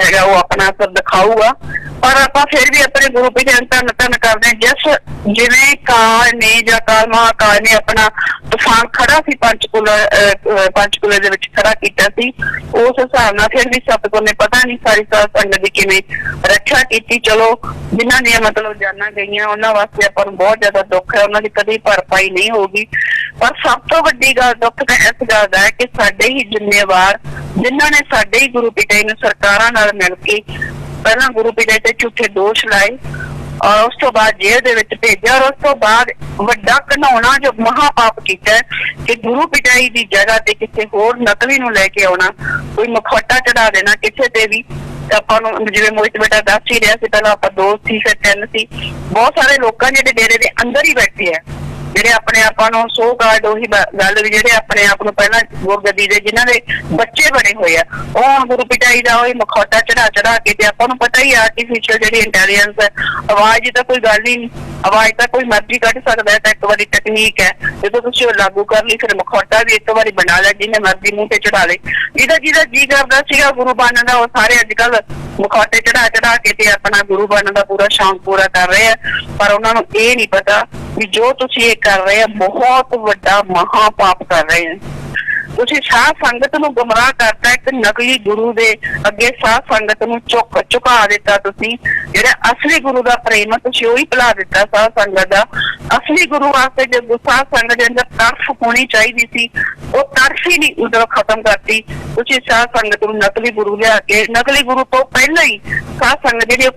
ਹੈਗਾ ਉਹ ਆਪਣਾ ਅਸਰ ਦਿਖਾਊਗਾ। पर आप फिर भी अपने गुरु पिता धन धन करते हैं, जिस जिवें काल ने या काल महाकाल ने अपना तूफान खड़ा सी पंचकूले दे विच खड़ा कीता सी, उस हिसाब नाल फिर भी सतगुर ने पता नहीं सारी साध संगत दी किवें रक्षा कीती। चलो जिन्हां दी मतलब जाना गईयां उन्हां वास्ते आपां नूं बहुत ज्यादा दुख है, उन्हां दी कदी भरपाई नहीं होगी। पर सब तो वड्डी गल दुख तां इस गल दा है कि साडे ही जिम्मेवार जिन्हां ने साडे ही गुरु पिता जी नूं सरकारां नाल मिल के पहला गुरु पिता ते झूठे दोष लाए और उस तो बाद जेल दे विच भेजा, और उस तो बाद वड्डा घिनौना जो महापाप कीता कि गुरु पिता जी दी जगह ते किसी होर नकली नूं लेके आउणा, कोई मुखौटा चढ़ा देना किसी ते भी। ਆਪਾਂ ਨੂੰ ਜਿਵੇਂ ਮੋਹਿਤ ਬੇਟਾ ਦੱਸ ਹੀ ਰਿਹਾ ਸੀ, ਪਹਿਲਾਂ ਆਪਾਂ 2 ਸੀ ਫਿਰ 3 ਸੀ, ਬਹੁਤ ਸਾਰੇ ਲੋਕਾਂ ਜਿਹੜੇ ਡੇਰੇ ਦੇ ਅੰਦਰ ਹੀ ਬੈਠੇ ਆ, ਜਿਹੜੇ ਆਪਣੇ ਆਪਾਂ ਨੂੰ ਸੋ ਗਾਰਡ ਉਹੀ ਗੱਲ ਵੀ ਜਿਹੜੇ ਆਪਣੇ ਆਪ ਨੂੰ ਪਹਿਲਾਂ ਗੁਰਗੱਦੀ ਦੇ ਜਿਨ੍ਹਾਂ ਦੇ ਬੱਚੇ ਬਣੇ ਹੋਏ ਆ, ਉਹ ਹੁਣ ਗੁਰੂ ਪਿਤਾ ਜੀ ਦਾ ਉਹੀ ਮੁਖੌਟਾ ਚੜਾ ਕੇ, ਤੇ ਆਪਾਂ ਨੂੰ ਪਤਾ ਹੀ ਆਰਟੀਫਿਸ਼ੀਅਲ ਜਿਹੜੀ ਇੰਟੈਲੀਜੈਂਸ ਹੈ, ਆਵਾਜ਼ ਦੀ ਤਾਂ ਕੋਈ ਗੱਲ ਹੀ ਨਹੀਂ, ਆਵਾਜ਼ ਤਾਂ ਕੋਈ ਮਰਜ਼ੀ ਕੱਢ ਸਕਦਾ ਹੈ, ਤਾਂ ਇੱਕ ਵਾਰੀ ਟੈਕਨੀਕ ਹੈ, ਜਦੋਂ ਤੁਸੀਂ ਉਹ ਲਾਗੂ ਕਰ ਲਈ ਫਿਰ ਮੁਖੌਟਾ ਵੀ ਇੱਕ ਵਾਰੀ ਬਣਾ ਲਿਆ, ਜਿਹਨੇ ਮਰਜ਼ੀ ਮੂੰਹ ਤੇ ਚੜਾ ਲੇ, ਜਿਹਦਾ ਜੀ ਕਰਦਾ ਸੀਗਾ ਗੁਰੂ ਬਣਨ ਦਾ, ਉਹ ਸਾਰੇ ਅੱਜ ਕੱਲ ਮੁਖੌਟੇ ਚੜਾ ਕੇ ਤੇ ਆਪਣਾ ਗੁਰੂ ਬਣਨ ਦਾ ਪੂਰਾ ਸ਼ੌਂਕ ਪੂਰਾ ਕਰ ਰਹੇ ਆ। ਪਰ ਉਹਨਾਂ ਨੂੰ ਇਹ ਨਹੀਂ ਪਤਾ ਵੀ ਜੋ ਤੁਸੀਂ ਇਹ ਕਰ ਰਹੇ ਆ ਬਹੁਤ ਵੱਡਾ ਮਹਾ ਪਾਪ ਕਰ ਰਹੇ ਆ। ਤੁਸੀਂ ਸਾਧ ਸੰਗਤ ਨੂੰ ਗੁੰਮਰਾਹ ਕਰਤਾ, ਇੱਕ ਨਕਲੀ ਗੁਰੂ ਦੇ ਅੱਗੇ ਸਾਧ ਸੰਗਤ ਨੂੰ ਝੁਕਾ ਦਿੱਤਾ। ਤੁਸੀਂ ਜਿਹੜਾ ਅਸਲੀ ਗੁਰੂ ਦਾ ਪ੍ਰੇਮ ਤੁਸੀਂ ਉਹੀ ਭੁਲਾ ਦਿੱਤਾ ਸਾਧ ਸੰਗਤ ਦਾ। ਅਸਲੀ ਗੁਰੂ ਵਾਸਤੇ ਜੋ ਸਾਧ ਸੰਗਤ ਦੇ ਅੰਦਰ ਤਰਸ ਹੋਣੀ ਚਾਹੀਦੀ ਸੀ, ਉਹ ਤਰਸ ਹੀ ਨਹੀਂ ਉਧਰੋਂ ਖਤਮ ਕਰਤੀ। ਤੁਸੀਂ ਸਾਧ ਸੰਗਤ ਨੂੰ ਨਕਲੀ ਗੁਰੂ ਲਿਆ ਕੇ, ਨਕਲੀ ਗੁਰੂ ਤੋਂ ਪਹਿਲਾਂ ਹੀ ਸਾਧ ਸੰਗਤ ਜਿਹੜੀ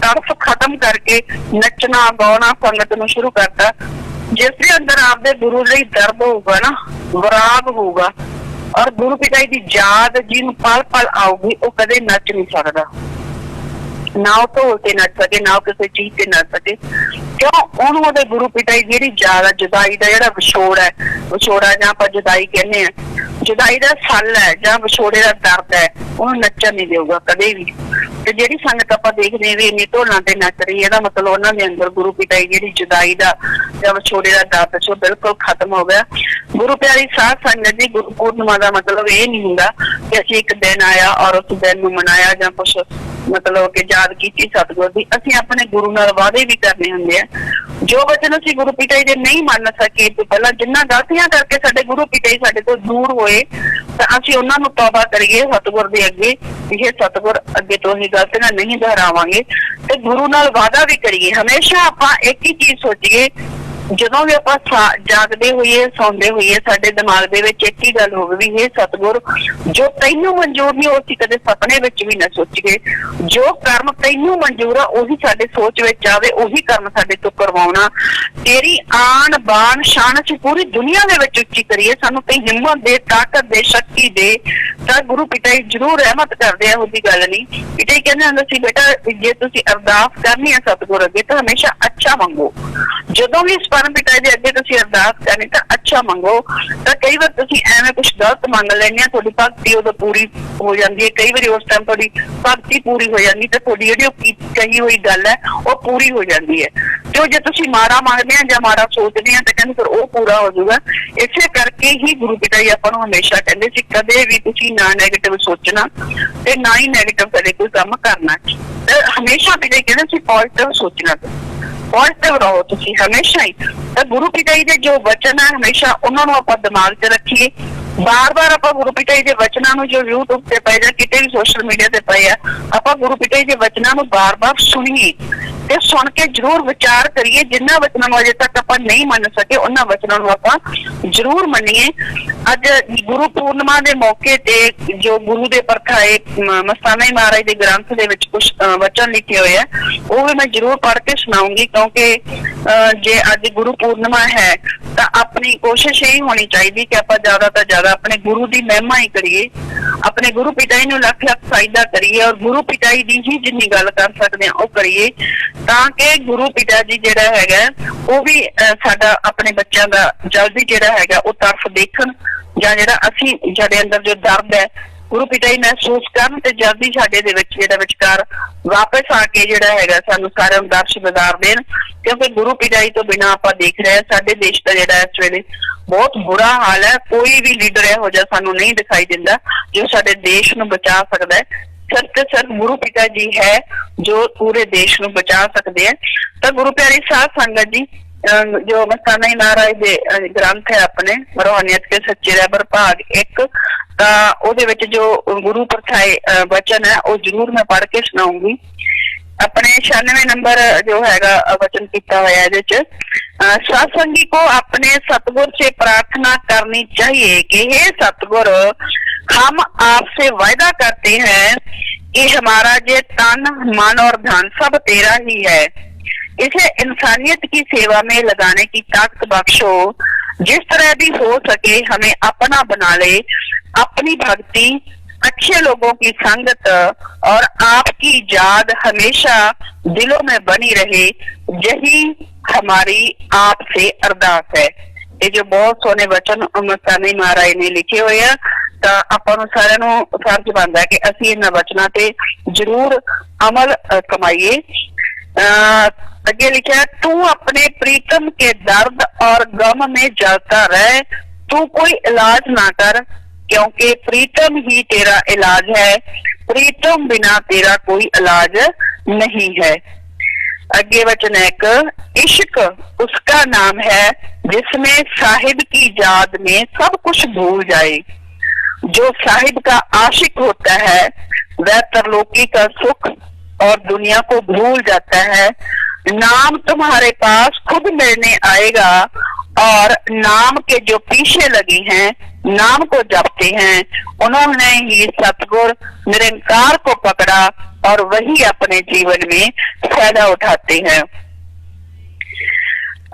ਤਰਸ ਖਤਮ ਕਰਕੇ ਨੱਚਣਾ ਗਾਉਣਾ ਸੰਗਤ ਨੂੰ ਸ਼ੁਰੂ ਕਰਤਾ। जिस भी अंदर आपके गुरु ਲਈ दर्द होगा ना, विराग होगा, और गुरु पिता जी की याद जिन्होंने पल पल आऊगी, वो कदे नच नहीं सकता, ना ढोल से नच सके ना किसी चीज से नच सके। क्यों? उन्होंने गुरु पिता जी जी याद है, जुदाई का जो विछोड़ है, विछोड़ा जां आप जुदाई कहने हैं, जुदाई का सल है जां विछोड़े का दर्द है, उन्होंने नचन नहीं देगा कदे भी। ਤੇ ਜਿਹੜੀ ਸੰਗਤ ਆਪਾਂ ਦੇਖਦੇ ਹਾਂ ਵੀ ਇੰਨੀ ਢੋਲਾਂ ਤੇ ਨੱਚ ਰਹੀ ਹੈ, ਇਹਦਾ ਮਤਲਬ ਉਹਨਾਂ ਦੇ ਅੰਦਰ ਗੁਰੂ ਪਿਤਾ ਜੀ ਜਿਹੜੀ ਜੁਦਾਈ ਦਾ ਜਾਂ ਵਿਛੋੜੇ ਦਾ ਦਰਦ ਸੀ ਉਹ ਬਿਲਕੁਲ ਖਤਮ ਹੋ ਗਿਆ। ਗੁਰੂ ਪਿਆਰੀ ਸਾਧ ਸੰਗਤ ਜੀ, ਗੁਰੂ ਪੂਰਨਿਮਾ ਦਾ ਮਤਲਬ ਇਹ ਨਹੀਂ ਹੁੰਦਾ ਕਿ ਅਸੀਂ ਇੱਕ ਦਿਨ ਆਇਆ ਔਰ ਉਸ ਦਿਨ ਨੂੰ ਮਨਾਇਆ ਜਾਂ ਕੁਛ ਮਤਲਬ ਕਿ ਯਾਦ ਕੀਤੀ ਸਤਿਗੁਰ ਦੀ। ਅਸੀਂ ਆਪਣੇ ਗੁਰੂ ਨਾਲ ਵਾਅਦੇ ਵੀ ਕਰਨੇ ਹੁੰਦੇ ਆ। ਜੋ ਵਚਨ ਅਸੀਂ ਗੁਰੂ ਪਿਤਾ ਜੀ ਦੇ ਨਹੀਂ ਮੰਨ ਸਕੇ ਤੋਂ ਪਹਿਲਾਂ, ਜਿੰਨਾ ਗਲਤੀਆਂ ਕਰਕੇ ਸਾਡੇ ਗੁਰੂ ਪਿਤਾ ਜੀ ਸਾਡੇ ਤੋਂ ਦੂਰ ਹੋਏ, ਤਾਂ ਅਸੀਂ ਉਹਨਾਂ ਨੂੰ ਤੌਬਾ ਕਰੀਏ ਸਤਿਗੁਰ ਦੇ ਅੱਗੇ, ਇਹ ਸਤਿਗੁਰ ਅੱਗੇ ਤੋਂ ਹੀ ਗਲਤੀਆਂ ਨਹੀਂ ਦੁਹਰਾਵਾਂਗੇ। ਤੇ ਗੁਰੂ ਨਾਲ ਵਾਅਦਾ ਵੀ ਕਰੀਏ। ਹਮੇਸ਼ਾ ਆਪਾਂ ਇੱਕ ਹੀ ਚੀਜ਼ ਸੋਚੀਏ, ਜਦੋਂ ਵੀ ਆਪਾਂ ਜਾਗਦੇ ਹੋਈਏ ਸੌਂਦੇ ਹੋਈਏ, ਸਾਡੇ ਦਿਮਾਗ ਦੇ ਵਿੱਚ ਇੱਕ ਹੀ ਗੱਲ ਹੋਵੇ ਵੀ ਇਹ ਸਤਿਗੁਰ ਜੋ ਤੈਨੂੰ ਮਨਜ਼ੂਰ ਨਹੀਂ ਉਹ ਅਸੀਂ ਕਦੇ ਸੁਪਨੇ ਵਿੱਚ ਵੀ ਨਾ ਸੋਚੀਏ। ਜੋ ਕਰਮ ਤੈਨੂੰ ਮਨਜ਼ੂਰ ਆ ਉਹੀ ਸਾਡੇ ਸੋਚ ਵਿੱਚ ਆਵੇ, ਉਹੀ ਕਰਮ ਸਾਡੇ ਤੋਂ ਕਰਵਾਉਣਾ। ਤੇਰੀ ਆਨ ਬਾਨ ਸ਼ਾਨ ਅਸੀਂ ਪੂਰੀ ਦੁਨੀਆ ਦੇ ਵਿੱਚ ਉੱਚੀ ਕਰੀਏ। ਸਾਨੂੰ ਤੇ ਹਿੰਮਤ ਦੇ, ਤਾਕਤ ਦੇ, ਸ਼ਕਤੀ ਦੇ। ਤਾਂ ਗੁਰੂ ਪਿਤਾ ਜੀ ਜ਼ਰੂਰ ਰਹਿਮਤ ਕਰਦੇ ਆ, ਉਹਦੀ ਗੱਲ ਨਹੀਂ। ਪਿਤਾ ਜੀ ਕਹਿੰਦੇ ਹੁੰਦੇ ਸੀ, ਬੇਟਾ ਜੇ ਤੁਸੀਂ ਅਰਦਾਸ ਕਰਨੀ ਆ ਸਤਿਗੁਰ ਅੱਗੇ ਤਾਂ ਹਮੇਸ਼ਾ ਅੱਛਾ ਮੰਗੋ। ਜਦੋਂ ਵੀ ਪਰਮ ਪਿਤਾ ਦੇ ਅੱਗੇ ਤੁਸੀਂ ਅਰਦਾਸ ਕਰਨੀ ਤਾਂ ਅੱਛਾ ਮੰਗੋ। ਤਾਂ ਕਈ ਵਾਰ ਤੁਸੀਂ ਐਵੇਂ ਕੁਛ ਗਲਤ ਮੰਗ ਲੈਂਦੇ ਆ, ਤੁਹਾਡੀ ਭਗਤੀ ਉਦੋਂ ਪੂਰੀ ਹੋ ਜਾਂਦੀ ਹੈ। ਕਈ ਵਾਰੀ ਉਸ ਟਾਈਮ ਤੁਹਾਡੀ ਭਗਤੀ ਪੂਰੀ ਹੋ ਜਾਂਦੀ ਤੇ ਤੁਹਾਡੀ ਜਿਹੜੀ ਉਹ ਕਹੀ ਹੋਈ ਗੱਲ ਹੈ ਉਹ ਪੂਰੀ ਹੋ ਜਾਂਦੀ ਹੈ। ਤੇ ਜੇ ਤੁਸੀਂ ਮਾੜਾ ਮੰਗਦੇ ਆ ਜਾਂ ਮਾੜਾ ਸੋਚਦੇ ਆ ਤਾਂ ਕਹਿੰਦੇ ਫਿਰ ਉਹ ਪੂਰਾ ਹੋ ਜਾਊਗਾ। ਇਸੇ ਕਰਕੇ ਹੀ ਗੁਰੂ ਪਿਤਾ ਜੀ ਆਪਾਂ ਨੂੰ ਹਮੇਸ਼ਾ ਕਹਿੰਦੇ ਸੀ, ਕਦੇ ਵੀ ਤੁਸੀਂ ਨਾ ਨੈਗੇਟਿਵ ਸੋਚਣਾ ਤੇ ਨਾ ਹੀ ਨੈਗੇਟਿਵ ਕਦੇ ਕੋਈ ਕੰਮ ਕਰਨਾ। ਤੇ ਹਮੇਸ਼ਾ ਪਿਤਾ ਜੀ ਕਹਿੰਦੇ ਸੀ ਪੋਜ਼ਿਟਿਵ ਸੋਚਣਾ, ਪੋਜ਼ਿਟਿਵ ਰਹੋ ਤੁਸੀਂ ਹਮੇਸ਼ਾ ਹੀ। ਤਾਂ ਗੁਰੂ ਪਿਤਾ ਜੀ ਦੇ ਜੋ ਵਚਨ ਹੈ ਹਮੇਸ਼ਾ ਉਹਨਾਂ ਨੂੰ ਆਪਾਂ ਦਿਮਾਗ 'ਚ ਰੱਖੀਏ। ਬਾਰ-ਬਾਰ ਆਪਾਂ ਗੁਰੂ ਪਿਤਾ ਜੀ ਦੇ ਵਚਨਾਂ ਨੂੰ, ਜੋ YouTube ਤੇ ਪਏ ਜਾਂ ਕਿਤੇ ਵੀ ਸੋਸ਼ਲ ਮੀਡੀਆ ਤੇ ਪਏ ਆ, ਆਪਾਂ ਗੁਰੂ ਪਿਤਾ ਜੀ ਦੇ ਵਚਨਾਂ ਨੂੰ ਬਾਰ-ਬਾਰ ਸੁਣੀਏ ਤੇ ਸੁਣ ਕੇ ਜ਼ਰੂਰ ਵਿਚਾਰ ਕਰੀਏ। ਜਿਨ੍ਹਾਂ ਵਚਨਾਂ ਨੂੰ ਅਜੇ ਤੱਕ ਆਪਾਂ ਨਹੀਂ ਮੰਨ ਸਕੇ ਉਹਨਾਂ ਵਚਨਾਂ ਨੂੰ ਆਪਾਂ ਜ਼ਰੂਰ ਮੰਨੀਏ। ਅੱਜ ਗੁਰੂ ਪੂਰਨਿਮਾ ਦੇ ਮੌਕੇ ਤੇ ਜੋ ਗੁਰੂ ਦੇ ਪਰਖਾਏ ਮਸਤਾਨਾ ਜੀ ਮਹਾਰਾਜ ਦੇ ਗ੍ਰੰਥ ਦੇ ਵਿੱਚ ਕੁਝ ਵਚਨ ਲਿਖੇ ਹੋਏ ਆ, ਉਹ ਵੀ ਮੈਂ ਜ਼ਰੂਰ ਪੜ੍ਹ ਕੇ ਸੁਣਾਉਂਗੀ। ਕਿਉਂਕਿ ਜੇ ਅੱਜ ਗੁਰੂ ਪੂਰਨਿਮਾ ਹੈ ਤਾਂ ਆਪਣੀ ਕੋਸ਼ਿਸ਼ ਇਹ ਹੋਣੀ ਚਾਹੀਦੀ ਕਿ ਆਪਾਂ ਜ਼ਿਆਦਾ ਤੋਂ ਜ਼ਿਆਦਾ ਆਪਣੇ ਗੁਰੂ ਦੀ ਮਹਿਮਾ ਹੀ ਕਰੀਏ, ਆਪਣੇ ਗੁਰੂ ਪਿਤਾ ਜੀ ਨੂੰ ਲੱਖ ਲੱਖ ਫਾਇਦਾ ਕਰੀਏ ਔਰ ਗੁਰੂ ਪਿਤਾ ਜੀ ਦੀ ਹੀ ਜਿੰਨੀ ਗੱਲ ਕਰ ਸਕਦੇ ਹਾਂ ਉਹ ਕਰੀਏ, ਤਾਂ ਕਿ ਗੁਰੂ ਪਿਤਾ ਜੀ ਜਿਹੜਾ ਹੈਗਾ ਉਹ ਵੀ ਸਾਡਾ ਆਪਣੇ ਬੱਚਿਆਂ ਦਾ ਜਲਦੀ ਜਿਹੜਾ ਹੈਗਾ ਉਹ ਤਰਫ ਦੇਖਣ, ਜਾਂ ਜਿਹੜਾ ਅਸੀਂ ਸਾਡੇ ਅੰਦਰ ਜੋ ਦਰਦ ਹੈ ਗੁਰੂ ਪਿਤਾ ਜੀ ਮਹਿਸੂਸ ਕਰਨ ਤੇ ਜਲਦੀ ਸਾਡੇ ਦੇ ਵਿੱਚ ਜਿਹੜਾ ਵਿਚਕਾਰ ਵਾਪਸ ਆ ਕੇ ਜਿਹੜਾ ਹੈਗਾ ਸਾਨੂੰ ਸਾਰਿਆਂ ਨੂੰ ਦਰਸ਼ ਦਿਦਾਰ ਦੇਣ। ਕਿਉਂਕਿ ਗੁਰੂ ਪਿਤਾ ਜੀ ਤੋਂ ਬਿਨਾਂ ਆਪਾਂ ਦੇਖ ਰਹੇ ਸਾਡੇ ਦੇਸ਼ ਦਾ ਜਿਹੜਾ ਇਸ ਵੇਲੇ ਬਹੁਤ ਬੁਰਾ ਹਾਲ ਹੈ। ਕੋਈ ਵੀ ਲੀਡਰ ਇਹੋ ਜਿਹਾ ਸਾਨੂੰ ਨਹੀਂ ਦਿਖਾਈ ਦਿੰਦਾ ਜੋ ਸਾਡੇ ਦੇਸ਼ ਨੂੰ ਬਚਾ ਸਕਦਾ ਹੈ। ਸਿਰਫ ਤੇ ਸਿਰਫ ਗੁਰੂ ਪਿਤਾ ਜੀ ਹੈ ਜੋ ਪੂਰੇ ਦੇਸ਼ ਨੂੰ ਬਚਾ ਸਕਦੇ ਹੈ। ਤਾਂ ਗੁਰੂ ਪਿਆਰੀ ਸਾਧ ਸੰਗਤ ਜੀ, ਜੋ ਮਸਤਾਨਾ ਜੀ ਮਹਾਰਾਜ ਦੇ ਗ੍ਰੰਥ ਹੈ ਆਪਣੇ ਰੂਹਾਨੀਅਤ ਕੇ ਸੱਚੇ ਰਹਿਬਰ ਭਾਗ 1, ਤਾਂ ਉਹਦੇ ਵਿੱਚ ਜੋ ਗੁਰੂ ਪਰਖਾਏ ਵਚਨ ਹੈ ਉਹ ਜ਼ਰੂਰ ਮੈਂ ਪੜ੍ਹ ਕੇ ਸੁਣਾਉਂਗੀ। अपने 96 नंबर जो हैगा वचन किया हुआ है, सत्संगी को अपने सतगुर से प्रार्थना करनी चाहिए कि हे सतगुर, हम आपसे वायदा करते हैं कि हमारा ये तन मन और धन सब तेरा ही है, इसे इंसानियत की सेवा में लगाने की ताकत बख्शो। जिस तरह भी हो सके हमें अपना बना ले, अपनी भक्ति, अच्छे लोगों की संगत और आपकी याद हमेशा दिलों में बनी रहे, यही हमारी आपसे अरदास है। ये जो बहुत सोने वचन मस्ताना महाराज ने लिखे हुए हैं, ਤਾਂ ਆਪਾਂ ਨੂੰ ਸਾਰਿਆਂ ਨੂੰ ਫਰਜ਼ ਬਣਦਾ ਹੈ ਕਿ ਅਸੀਂ ਇਹਨਾਂ ਵਚਨਾਂ ਤੇ ਜ਼ਰੂਰ ਅਮਲ ਕਮਾਈਏ। आगे लिखा है, तू अपने प्रीतम के दर्द और गम में जलता रहे, तू कोई इलाज ना कर, क्योंकि प्रीतम ही तेरा इलाज है, प्रीतम बिना तेरा कोई इलाज नहीं है। आगे वचन एक, इश्क उसका नाम है जिसमें साहिब की याद में सब कुछ भूल जाए, जो साहिब का आशिक होता है वह तरलोकी का सुख और दुनिया को भूल जाता है। नाम तुम्हारे पास खुद मिलने आएगा और नाम के जो पीछे लगे हैं, नाम को जपते हैं, उन्होंने ही सतगुर निरंकार को पकड़ा और वही अपने जीवन में फायदा उठाते हैं।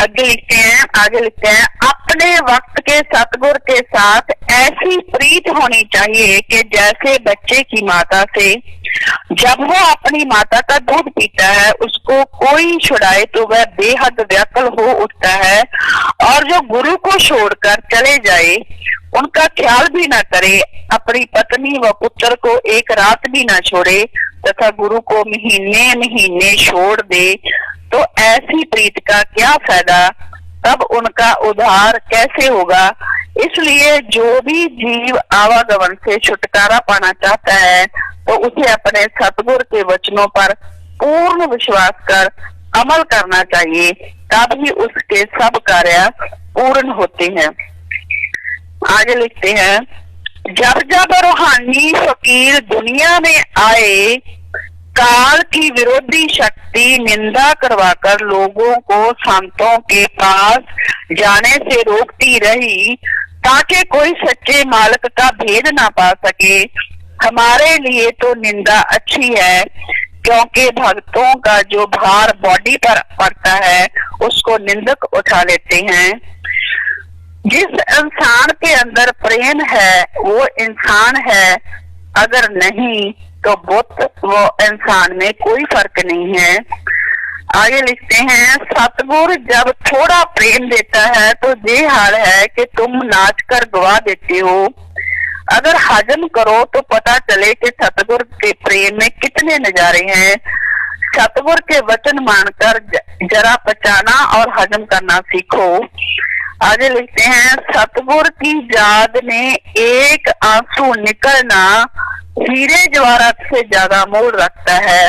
आगे लिखते हैं, अपने वक्त के सतगुर के साथ ऐसी प्रीत होनी चाहिए कि जैसे बच्चे की माता से, जब वो अपनी माता का दूध पीता है उसको कोई छुड़ाए तो वह बेहद व्याकुल हो उठता है, और जो गुरु को छोड़कर चले जाए उनका ख्याल भी ना करे, अपनी पत्नी व पुत्र को एक रात भी ना छोड़े, तथा गुरु को महीने महीने छोड़ दे तो ऐसी प्रीत का क्या फायदा, तब उनका उद्धार कैसे होगा। इसलिए जो भी जीव आवागमन से छुटकारा पाना चाहता है तो उसे अपने सतगुरु के वचनों पर पूर्ण विश्वास कर अमल करना चाहिए, तभी उसके सब कार्य पूर्ण होते हैं। आगे लिखते हैं, जब जब रूहानी फकीर दुनिया में आए, काल की विरोधी शक्ति निंदा करवाकर लोगों को संतों के पास जाने से रोकती रही ताकि कोई सच्चे मालिक का भेद ना पा सके। हमारे लिए तो निंदा अच्छी है, क्योंकि भक्तों का जो भार बॉडी पर पड़ता है उसको निंदक उठा लेते हैं। जिस इंसान के अंदर प्रेम है वो इंसान है, अगर नहीं तो बुत वो इंसान में कोई फर्क नहीं है। आगे लिखते हैं, सतगुरु जब थोड़ा प्रेम देता है तो ये हाल है कि तुम नाच कर गवा देते हो। अगर हजम करो तो पता चले कि सतगुरु के प्रेम में कितने नजारे हैं। सतगुरु के वचन मानकर जरा पचाना और हजम करना सीखो। आगे लिखते हैं, सतगुरु की याद में एक आंसू निकलना हीरे जवाहरात से ज्यादा मोल रखता है।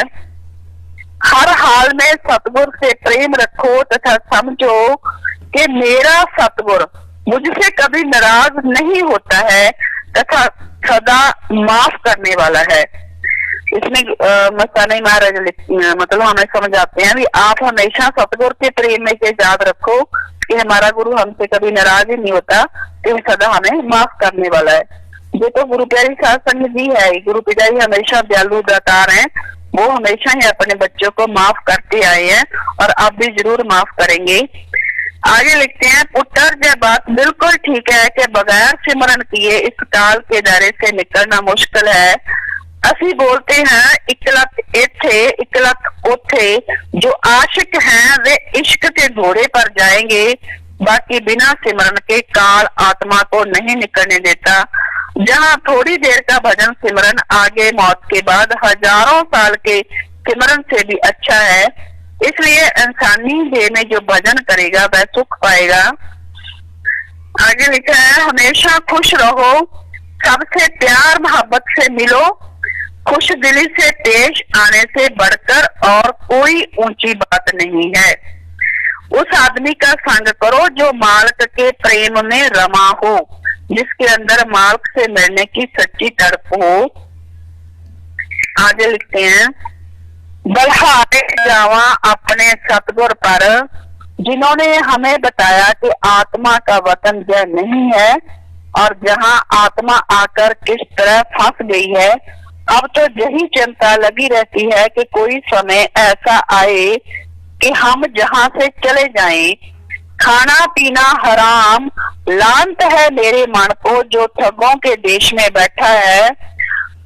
हर हाल में सतगुरु से प्रेम रखो तथा समझो कि मेरा सतगुरु मुझसे कभी नाराज नहीं होता है तथा सदा माफ करने वाला है। इसमें मस्तानी महाराज मतलब हमें समझ आते हैं भी आप हमेशा सतगुरु के प्रेम में याद रखो कि हमारा गुरु हमसे कभी नाराज ही नहीं होता, कि सदा हमें माफ करने वाला है। ये तो गुरु प्यारी साध संगत जी है, गुरु पिता जी हमेशा दयालु दातार हैं, वो हमेशा ही अपने बच्चों को माफ करते आए हैं और अब भी जरूर माफ करेंगे। आगे लिखते हैं, पुत्र यह बात बिल्कुल ठीक है कि बगैर सिमरन किए इस काल के दायरे से निकलना मुश्किल है। असि बोलते हैं इकलत इथे इकलत उथे, जो आशिक हैं वे इश्क के घोड़े पर जाएंगे, बाकी बिना सिमरन के काल आत्मा को नहीं निकलने देता। जहाँ थोड़ी देर का भजन सिमरन आगे मौत के बाद हजारों साल के सिमरन से भी अच्छा है। इसलिए इंसानी देह में जो भजन करेगा वह सुख पाएगा। आगे लिखा है, हमेशा खुश रहो, सबसे प्यार मोहब्बत से मिलो, खुश दिली से पेश आने से बढ़कर और कोई ऊंची बात नहीं है। उस आदमी का संग करो जो मालिक के प्रेम में रमा हो, जिसके अंदर मालिक से मिलने की सच्ची तड़प हो। आगे लिखते हैं, बल्हारे जावा अपने सतगुर पर, जिन्होंने हमें बताया कि आत्मा का वतन यह नहीं है और जहां आत्मा आकर किस तरह फंस गई है। अब तो यही चिंता लगी रहती है कि कोई समय ऐसा आए कि हम जहां से चले जाएं। खाना पीना हराम, लांत है मेरे मन को जो ठगों के देश में बैठा है।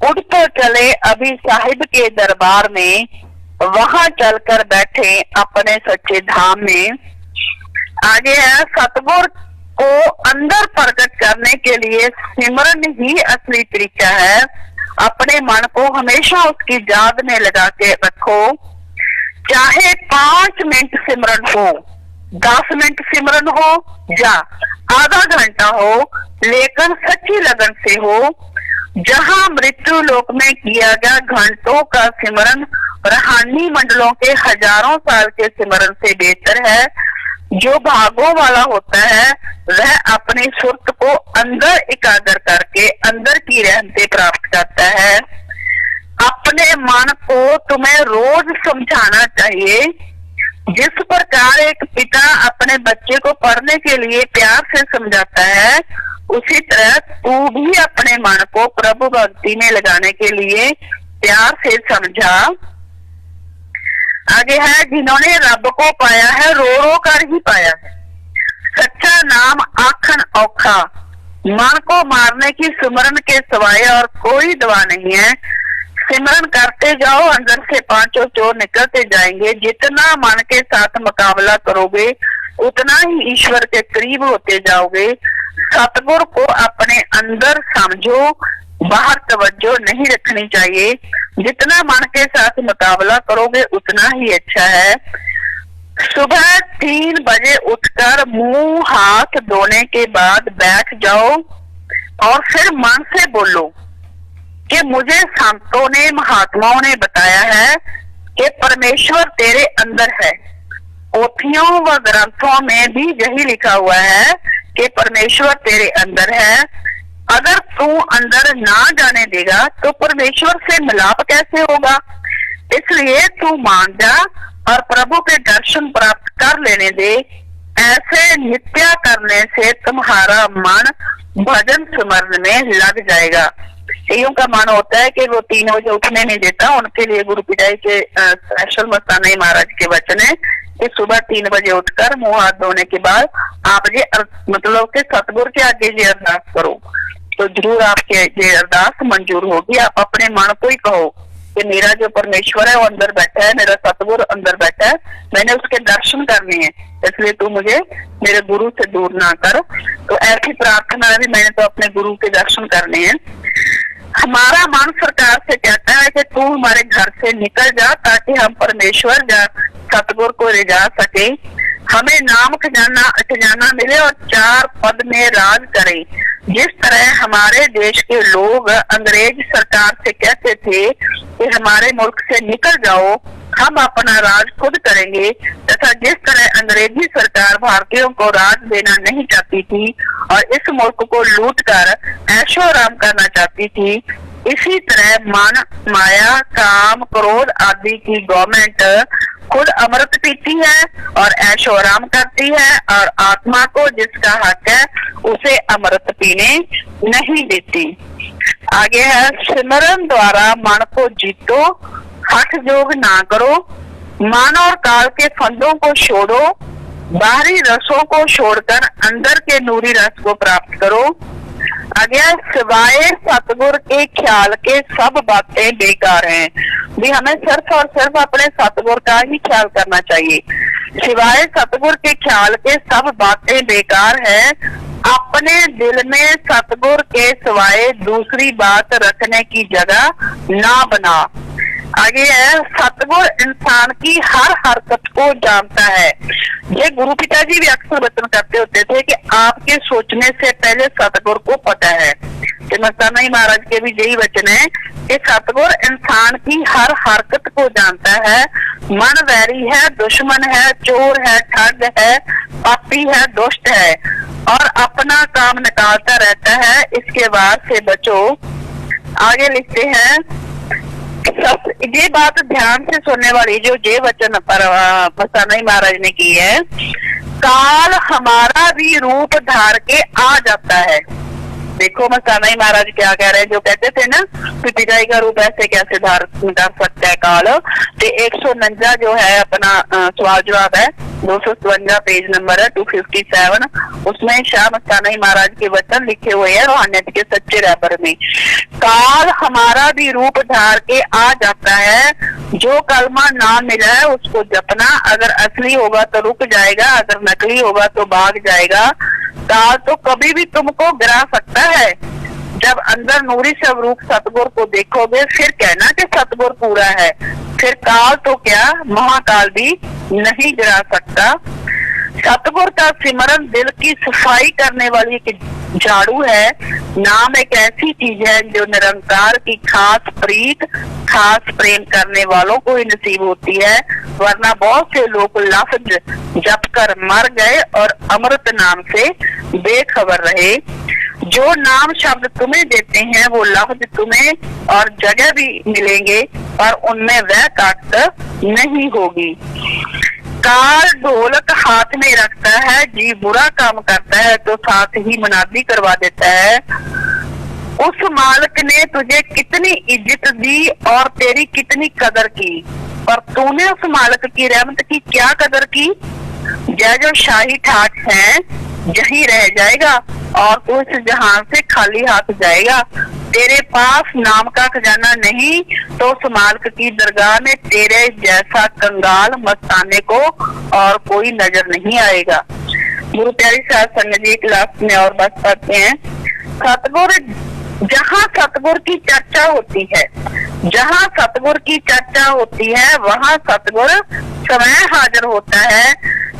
उठ तो चले अभी साहिब के दरबार में, वहां चलकर बैठे अपने सच्चे धाम में। आगे है, सतगुर को अंदर प्रकट करने के लिए सिमरन ही असली तरीका है। अपने मन को हमेशा उसकी याद में लगा के रखो, चाहे 5 मिनट सिमरन हो, 10 मिनट सिमरन हो या आधा घंटा हो, लेकिन सच्ची लगन से हो। जहां मृत्यु लोक में किया गया घंटों का सिमरन रूहानी मंडलों के हजारों साल के सिमरन से बेहतर है। जो भागों वाला होता है वह अपनी सुरत को अंदर एकाग्र करके अंदर की रहमतें प्राप्त करता है। अपने मन को तुम्हें रोज समझाना चाहिए। जिस प्रकार एक पिता अपने बच्चे को पढ़ने के लिए प्यार से समझाता है, उसी तरह तू भी अपने मन को प्रभु भक्ति में लगाने के लिए प्यार से समझा। आगे है, जिन्होंने रब को पाया है रो रो कर ही पाया है। सच्चा नाम आखन औखा, मन को मारने की सिमरन के सिवाय और कोई दवा नहीं है। सिमरन करते जाओ, अंदर से 5 चोर निकलते जाएंगे। जितना मन के साथ मुकाबला करोगे उतना ही ईश्वर के करीब होते जाओगे। सतगुरु को अपने अंदर समझो, बाहर तवज्जो नहीं रखनी चाहिए। जितना मन के साथ मुकाबला करोगे उतना ही अच्छा है। सुबह 3 बजे उठकर मुंह हाथ धोने के बाद बैठ जाओ और फिर मन से बोलो कि मुझे संतों ने, महात्माओं ने बताया है कि परमेश्वर तेरे अंदर है। पोथियों व ग्रंथों में भी यही लिखा हुआ है कि परमेश्वर तेरे अंदर है। अगर तू अंदर ना जाने देगा तो परमेश्वर से मिलाप कैसे होगा? इसलिए तू मान जा और प्रभु के दर्शन प्राप्त कर लेने दे। ऐसे नित्या करने से तुम्हारा मन भजन स्मरण में लग जाएगा। कईयों का मन होता है कि वो 3 बजे उठने नहीं देता। उनके लिए गुरु पिटाई के स्पेशल मस्ताना महाराज के वचन है कि सुबह 3 बजे उठकर मुंह हाथ धोने के बाद आप ये मतलब के सतगुरु के आगे ये अरदास करो तो जरूर आपके ये अरदास मंजूर होगी। आप अपने मन को ही कहो कि मेरा जो परमेश्वर है वो अंदर बैठा है, मेरा सतगुरु अंदर बैठा है, मैंने उसके दर्शन करने हैं, इसलिए तू मुझे मेरे गुरु से दूर ना कर। तो ऐसी प्रार्थना है, मैंने तो अपने गुरु के दर्शन करने हैं। हमारा मन सरकार से कहता है कि तू हमारे घर से निकल जा ताकि हम परमेश्वर या सतगुरु को ले जा सके, हमें नाम खजाना मिले और 4 पद में राज करे। जिस तरह हमारे देश के लोग अंग्रेज सरकार से कहते थे कि हमारे मुल्क से निकल जाओ, हम अपना राज खुद करेंगे, तथा जिस तरह अंग्रेजी सरकार भारतीयों को राज देना नहीं चाहती थी और इस मुल्क को लूट कर ऐशो आराम करना चाहती थी, इसी तरह मन, माया, काम, क्रोध आदि की गवर्नमेंट खुद अमृत पीती है और ऐशो आराम करती है और आत्मा को जिसका हक है उसे अमृत पीने नहीं देती। आगे है, सिमरन द्वारा मन को जीतो, हठ जोग ना करो, मन और काल के फंदों को छोड़ो, बाहरी रसों को छोड़कर अंदर के नूरी रस को प्राप्त करो। आगे सिवाय सतगुर के ख्याल के सब बातें बेकार हैं। भी हमें सिर्फ और सिर्फ अपने सतगुर का ही ख्याल करना चाहिए। सिवाय सतगुर के ख्याल के सब बातें बेकार है। अपने दिल में सतगुर के सिवाय दूसरी बात रखने की जगह ना बना। आगे है, सतगुर इंसान की हर हरकत को जानता है। ये गुरु पिताजी भी अक्सर वचन करते होते थे कि आपके सोचने से पहले सतगुर को पता है। मस्ताना महाराज के भी यही वचन है कि सतगुर इंसान की हर हरकत को जानता है। मन वैरी है, दुश्मन है, चोर है, ठग है, पापी है, दुष्ट है और अपना काम निकालता रहता है, इसके वार से बचो। आगे लिखते हैं, ये बात ध्यान से सुनने वाली जो ये वचन पर मस्ताना महाराज ने की है, काल हमारा भी रूप धार के आ जाता है। देखो मस्ताना महाराज क्या कह रहे हैं, जो कहते थे ना पिताजी का रूप ऐसे कैसे धार कर सकता है काल। तो 149 जो है अपना सवाल जवाब है, 257 पेज नंबर है 257, उसमें शाह मस्ताना महाराज के वचन लिखे हुए हैं रूहानियत के सच्चे रहबर में। काल हमारा भी रूप धार के आ जाता है, जो कलमा ना मिला है उसको जपना, अगर असली होगा तो रुक जाएगा, अगर नकली होगा तो भाग जाएगा। काल तो कभी भी तुमको गिरा सकता है। जब अंदर नूरी स्वरूप सतगुर को देखोगे फिर कहना कि सतगुर पूरा है, फिर काल तो क्या महाकाल भी नहीं गिरा सकता। सतगुर का सिमरन दिल की सफाई करने वाली एक झाड़ू है। नाम एक ऐसी चीज है जो निरंकार की खास प्रीत, खास प्रेम करने वालों को ही नसीब होती है, वरना बहुत से लोग लफ्ज जप कर मर गए और अमृत नाम से बेखबर रहे। जो नाम शब्द तुम्हें देते हैं वो लफ्ज तुम्हें और जगह भी मिलेंगे पर उनमें वह ताकत नहीं होगी। काल ढोलक हाथ में रखता है, जी बुरा काम करता है तो साथ ही मुनादी करवा देता है। उस मालिक ने तुझे कितनी इज्जत दी और तेरी कितनी कदर की, पर तूने उस मालिक की रहमत की क्या कदर की। यह जो शाही ठाट है यही रह जाएगा और तू इस जहां से खाली हाथ जाएगा। तेरे पास नाम का खजाना नहीं तो उस मालिक की दरगाह में तेरे जैसा कंगाल मस्ताने को और कोई नजर नहीं आएगा। गुरु प्यारी साहब संगत जी क्लास में और बस पढ़ते हैं। सतगुर जहाँ सतगुर की चर्चा होती है, जहाँ सतगुर की चर्चा होती है वहाँ सतगुर स्वयं हाजिर होता है।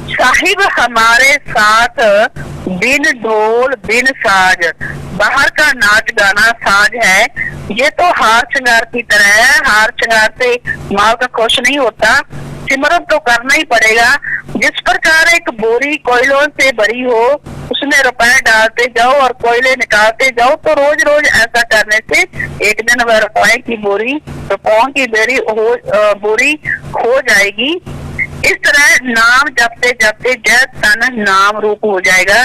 साहिब हमारे साथ बिन ढोल बिन साज, बाहर का नाच गाना साज है, ये तो हार श्रृंगार की तरह है। हार श्रृंगार से माल का खुश नहीं होता, सिमरन तो करना ही पड़ेगा। जिस प्रकार एक बोरी कोयलों से भरी हो, उसमें रुपए डालते जाओ और कोयले निकालते जाओ, तो रोज रोज ऐसा करने से एक दिन वह रुपए की बोरी, रुपयों की बोरी हो जाएगी। इस तरह नाम जपते जपते जय तन नाम रूप हो जाएगा।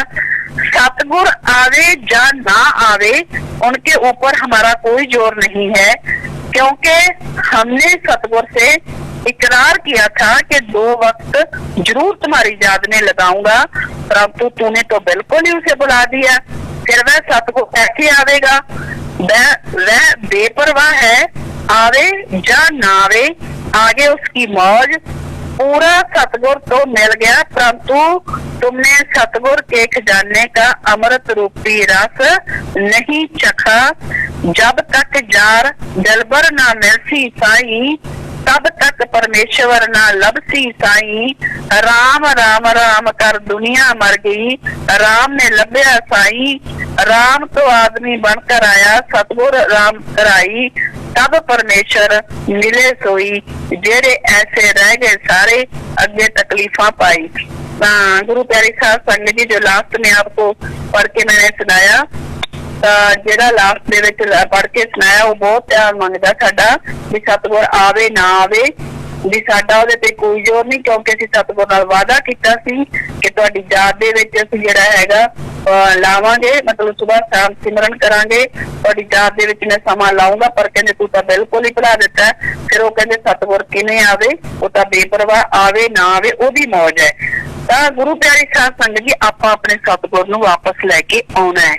सतगुर आवे या ना आवे, उनके ऊपर हमारा कोई जोर नहीं है, क्योंकि हमने सतगुर से इकरार किया था कि 2 वक्त जरूर तुम्हारी याद में लगाऊंगा, परंतु तूने तो बिल्कुल ही उसे बुला दिया। फिर वह सतगुर कैसे आवेगा? वह बेपरवाह है, आवे या ना आवे, आगे उसकी मौज। पूरा सतगुर तो मिल गया, परंतु तुमने सतगुर के खजाने का अमृत रूपी रस नहीं चखा। जब तक जार दिलबर ना मिलसी साई, तब तक परमेश्वर ना लभसी साई। राम राम राम कर दुनिया मर गई, राम ने लभ्या साई। राम तो आदमी बनकर आया, सतगुर राम कराई, तब परमेश्वर मिले सोई। जेड़े ऐसे रह गए सारे, अगे तकलीफा पाई। गुरु प्यारी साहब संगत जी, जो लास्ट में आपको पढ़ के मैंने सुनाया, ਜਿਹੜਾ ਲਾਸਟ ਦੇ ਵਿੱਚ ਪੜ੍ਹ ਕੇ ਸੁਣਾਇਆ, ਉਹ ਬਹੁਤ ਧਿਆਨ ਮੰਗਦਾ ਸਾਡਾ ਵੀ ਸਤਿਗੁਰ ਆਵੇ ਨਾ ਆਵੇ, ਵੀ ਸਾਡਾ ਉਹਦੇ ਤੇ ਕੋਈ ਜ਼ੋਰ ਨਹੀਂ, ਕਿਉਂਕਿ ਅਸੀਂ ਸਤਿਗੁਰ ਨਾਲ ਵਾਅਦਾ ਕੀਤਾ ਸੀ ਕਿ ਤੁਹਾਡੀ ਯਾਦ ਦੇ ਵਿੱਚ ਅਸੀਂ ਜਿਹੜਾ ਹੈਗਾ ਲਾਵਾਂਗੇ, ਮਤਲਬ ਸੁਬਾਹ ਸ਼ਾਮ ਸਿਮਰਨ ਕਰਾਂਗੇ, ਤੁਹਾਡੀ ਯਾਦ ਦੇ ਵਿੱਚ ਮੈਂ ਸਮਾਂ ਲਾਉਂਗਾ। ਪਰ ਕਹਿੰਦੇ ਤੂੰ ਤਾਂ ਬਿਲਕੁਲ ਹੀ ਭੁਲਾ ਦਿੱਤਾ। ਫਿਰ ਉਹ ਕਹਿੰਦੇ ਸਤਿਗੁਰ ਕਿਵੇਂ ਆਵੇ, ਉਹ ਤਾਂ ਬੇਪਰਵਾਹ, ਆਵੇ ਨਾ ਆਵੇ ਉਹਦੀ ਮੌਜ ਹੈ। ਤਾਂ ਗੁਰੂ ਪਿਆਰੀ ਸਾਧ ਸੰਗਤ ਜੀ, ਆਪਾਂ ਆਪਣੇ ਸਤਿਗੁਰ ਨੂੰ ਵਾਪਸ ਲੈ ਕੇ ਆਉਣਾ ਹੈ।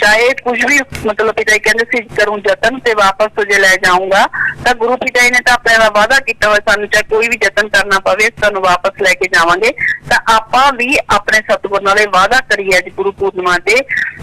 चाहे कुछ भी, मतलब पिता जी कहते सी करूं जतन ते वापस तुझे ले जाऊंगा, तो गुरु पिता जी ने तो अपने वादा किया हुआ, सानू चाहे कोई भी जतन करना पवे, सानू वापस लेके जावांगे। तो आपां भी अपने सतगुर नाल वादा करिए अज गुरु पूर्णिमा ते,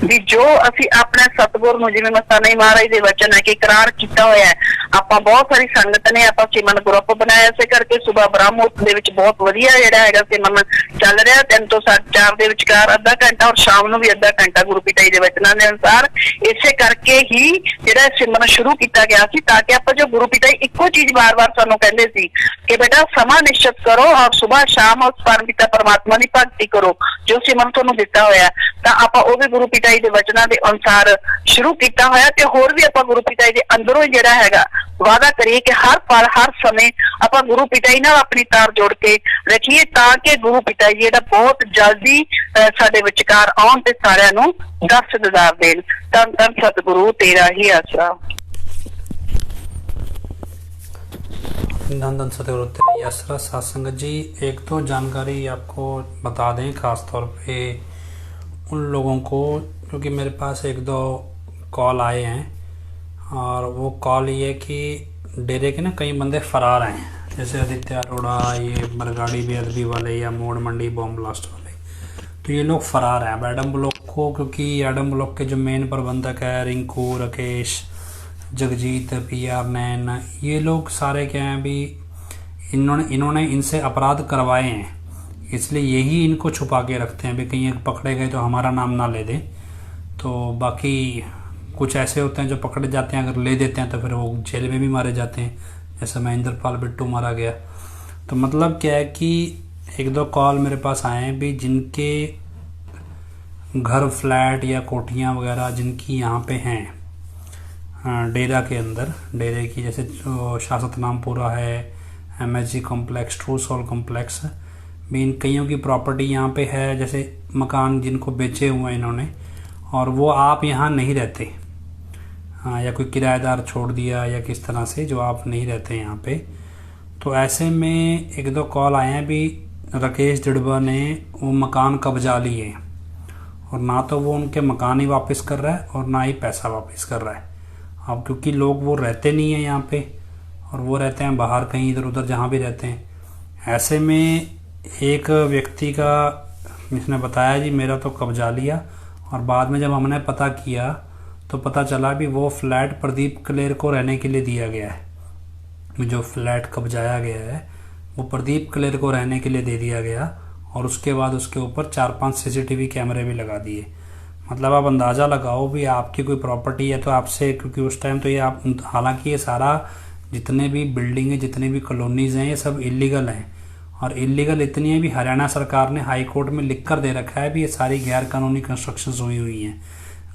भी जो असी अपने सतगुर नूं, जिवें मस्ताना जी महाराज दे वचन है कि इकरार किया होया है। आपां बहुत सारी संगत ने आपां सिमरन ग्रुप बनाया, इसे करके सुबह ब्रह्म मुहूर्त दे विच बहुत वधिया जिहड़ा हैगा सिमरन चल रहा, 3 ਤੋਂ 4 ਦੇ ਵਿਚਕਾਰ ਅੱਧਾ ਘੰਟਾ, और शाम ਨੂੰ भी ਅੱਧਾ घंटा गुरु पिता जी दे वचनां दे अनुसार। इसे करके ही ਜਿਹੜਾ सिमरन शुरू किया गया सी, ताकि आप जो गुरु पिता जी इको चीज बार बार सानू कहते सी कि बेटा समा निश्चित करो और सुबह शाम उस परम पिता परमात्मा की भगती करो, जो सिमरन तुहानू दिता होया। तो आप वो भी गुरु पिता जी के वचनों के अनुसार शुरू किया होया, ते होर भी आप गुरु पिता जी के अंदरों ही जिहड़ा हैगा वादा करिए कि हर पल हर समय आप गुरु पिता जी नाल अपनी तार जोड़ के रखिए, ताकि गुरु पिता जी जिहड़ा बहुत जल्दी साडे विचकार आउण ते सारिआं नूं दस दिदार देण। धन धन सतगुरु तेरा ही आसरा। धन धन सतगुरु तेरा ही आसरा। साध संगत जी, एक तो जानकारी आपको बता दें, खास तौर पे उन लोगों को, क्योंकि मेरे पास 1-2 कॉल आए हैं, और वो कॉल ये कि डेरे के ना कई बंदे फरार हैं, जैसे आदित्य अरोड़ा, ये बरगाड़ी बेअदबी वाले या मोड़ मंडी बॉम्ब ब्लास्ट वाले, तो ये लोग फरार हैं। अब एडम ब्लॉक को, क्योंकि एडम ब्लॉक के जो मेन प्रबंधक है रिंकू, राकेश, जगजीत, PR नैन, ये लोग सारे क्या हैं भी, इन्होंने इनसे अपराध करवाए हैं, इसलिए यही इनको छुपा के रखते हैं भी कहीं पकड़े गए तो हमारा नाम ना ले दें। तो बाकी कुछ ऐसे होते हैं जो पकड़े जाते हैं, अगर ले देते हैं तो फिर वो जेल में भी मारे जाते हैं, जैसे महेंद्र पाल बिट्टू मारा गया। तो मतलब क्या है कि 1-2 कॉल मेरे पास आए हैं भी, जिनके घर, फ्लैट या कोठियाँ वगैरह जिनकी यहाँ पे हैं डेरा के अंदर, डेरे की जैसे शासत नामपुरा है, MSG complex, true soul complex, भी इन कईयों की प्रॉपर्टी यहाँ पे है, जैसे मकान जिनको बेचे हुए हैं इन्होंने, और वो आप यहाँ नहीं रहते, या कोई किराएदार छोड़ दिया या किस तरह से, जो आप नहीं रहते यहाँ पे। तो ऐसे में 1-2 कॉल आए हैं भी, राकेश डिडबा ने वो मकान कब्जा लिए, और ना तो वो उनके मकान ही वापस कर रहा है और ना ही पैसा वापस कर रहा है। अब क्योंकि लोग वो रहते नहीं हैं यहाँ पे, और वो रहते हैं बाहर कहीं इधर उधर जहाँ भी रहते हैं। ऐसे में एक व्यक्ति का इसने बताया जी मेरा तो कब्जा लिया, और बाद में जब हमने पता किया तो पता चला भी वो फ्लैट प्रदीप कलेर को रहने के लिए दिया गया है। जो फ्लैट कब्जाया गया है वो प्रदीप कलेर को रहने के लिए दे दिया गया, और उसके बाद उसके ऊपर 4-5 सीसीटीवी कैमरे भी लगा दिए। मतलब आप अंदाज़ा लगाओ भी आपकी कोई प्रॉपर्टी है तो आपसे, क्योंकि उस टाइम तो ये आप, हालांकि ये सारा जितने भी बिल्डिंग है, जितने भी कॉलोनीज़ हैं, ये सब इलीगल हैं, और इलीगल इतनी है भी हरियाणा सरकार ने हाई कोर्ट में लिख कर दे रखा है भी ये सारी गैर कानूनी कंस्ट्रक्शंस हुई हैं।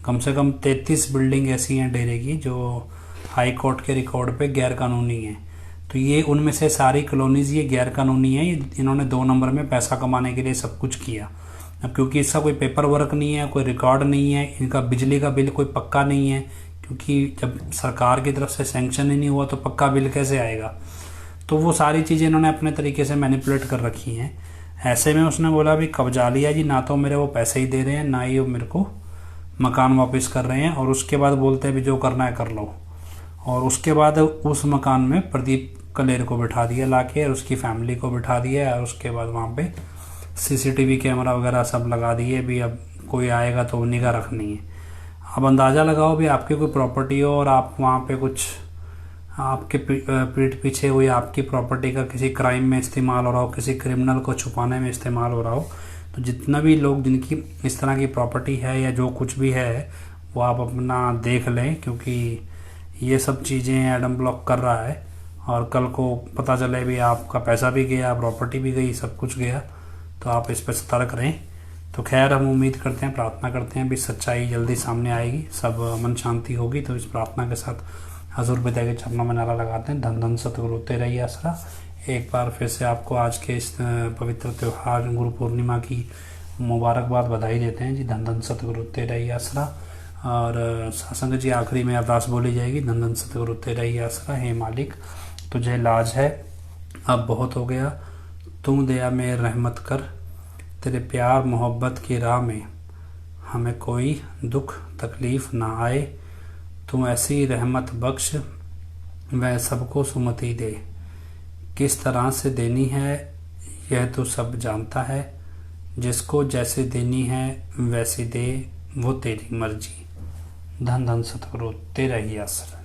कम से कम 33 बिल्डिंग ऐसी हैं डेरे की जो हाई कोर्ट के रिकॉर्ड पे गैर कानूनी हैं। तो ये उनमें से सारी कॉलोनीज़ ये गैर कानूनी है। इन्होंने 2 नंबर में पैसा कमाने के लिए सब कुछ किया। अब क्योंकि इसका कोई पेपर वर्क नहीं है, कोई रिकॉर्ड नहीं है, इनका बिजली का बिल कोई पक्का नहीं है, क्योंकि जब सरकार की तरफ से सैंक्शन ही नहीं हुआ तो पक्का बिल कैसे आएगा। तो वो सारी चीज़ें इन्होंने अपने तरीके से मैनिपुलेट कर रखी हैं। ऐसे में उसने बोला भी कब्जा लिया जी, ना तो मेरे वो पैसे ही दे रहे हैं, ना ही वो मेरे को मकान वापस कर रहे हैं, और उसके बाद बोलते हैं भी जो करना है कर लो। और उसके बाद उस मकान में प्रदीप कलेर को बिठा दिया लाके, और उसकी फैमिली को बिठा दिया, और उसके बाद वहाँ पे सीसीटीवी कैमरा वगैरह सब लगा दिए भी, अब कोई आएगा तो निगाह रखनी है। अब अंदाज़ा लगाओ भी आपकी कोई प्रॉपर्टी हो और आप वहाँ पे कुछ आपके पीठ पीछे हुई आपकी प्रॉपर्टी का किसी क्राइम में इस्तेमाल हो रहा हो, किसी क्रिमिनल को छुपाने में इस्तेमाल हो रहा हो, तो जितना भी लोग जिनकी इस तरह की प्रॉपर्टी है या जो कुछ भी है वो आप अपना देख लें, क्योंकि ये सब चीज़ें एडम ब्लॉक कर रहा है, और कल को पता चले भी आपका पैसा भी गया, प्रॉपर्टी भी गई, सब कुछ गया, तो आप इस पर सतर्क रहें। तो खैर हम उम्मीद करते हैं, प्रार्थना करते हैं भी सच्चाई जल्दी सामने आएगी, सब अमन शांति होगी। तो इस प्रार्थना के साथ हजूर पिता के चरणों में नारा लगाते हैं, धन धन सतगुरु तेरा ही आसरा। एक बार फिर से आपको आज के इस पवित्र त्यौहार गुरु पूर्णिमा की मुबारकबाद, बधाई देते हैं जी। धन धन सतगुरु तेरा ही आसरा। और सत्संग जी आखिरी में अरदास बोली जाएगी, धन धन सतगुरु तेरा ही आसरा। हे मालिक तुझे लाज है, अब बहुत हो गया, तुम दया में रहमत कर, तेरे प्यार मोहब्बत की राह में हमें कोई दुख तकलीफ़ ना आए, तुम ऐसी रहमत बख्श वह सबको सुमति दे, किस तरह से देनी है यह तो सब जानता है, जिसको जैसे देनी है वैसे दे, वो तेरी मर्जी। धन धन सतगुरु तेरा ही आसरा।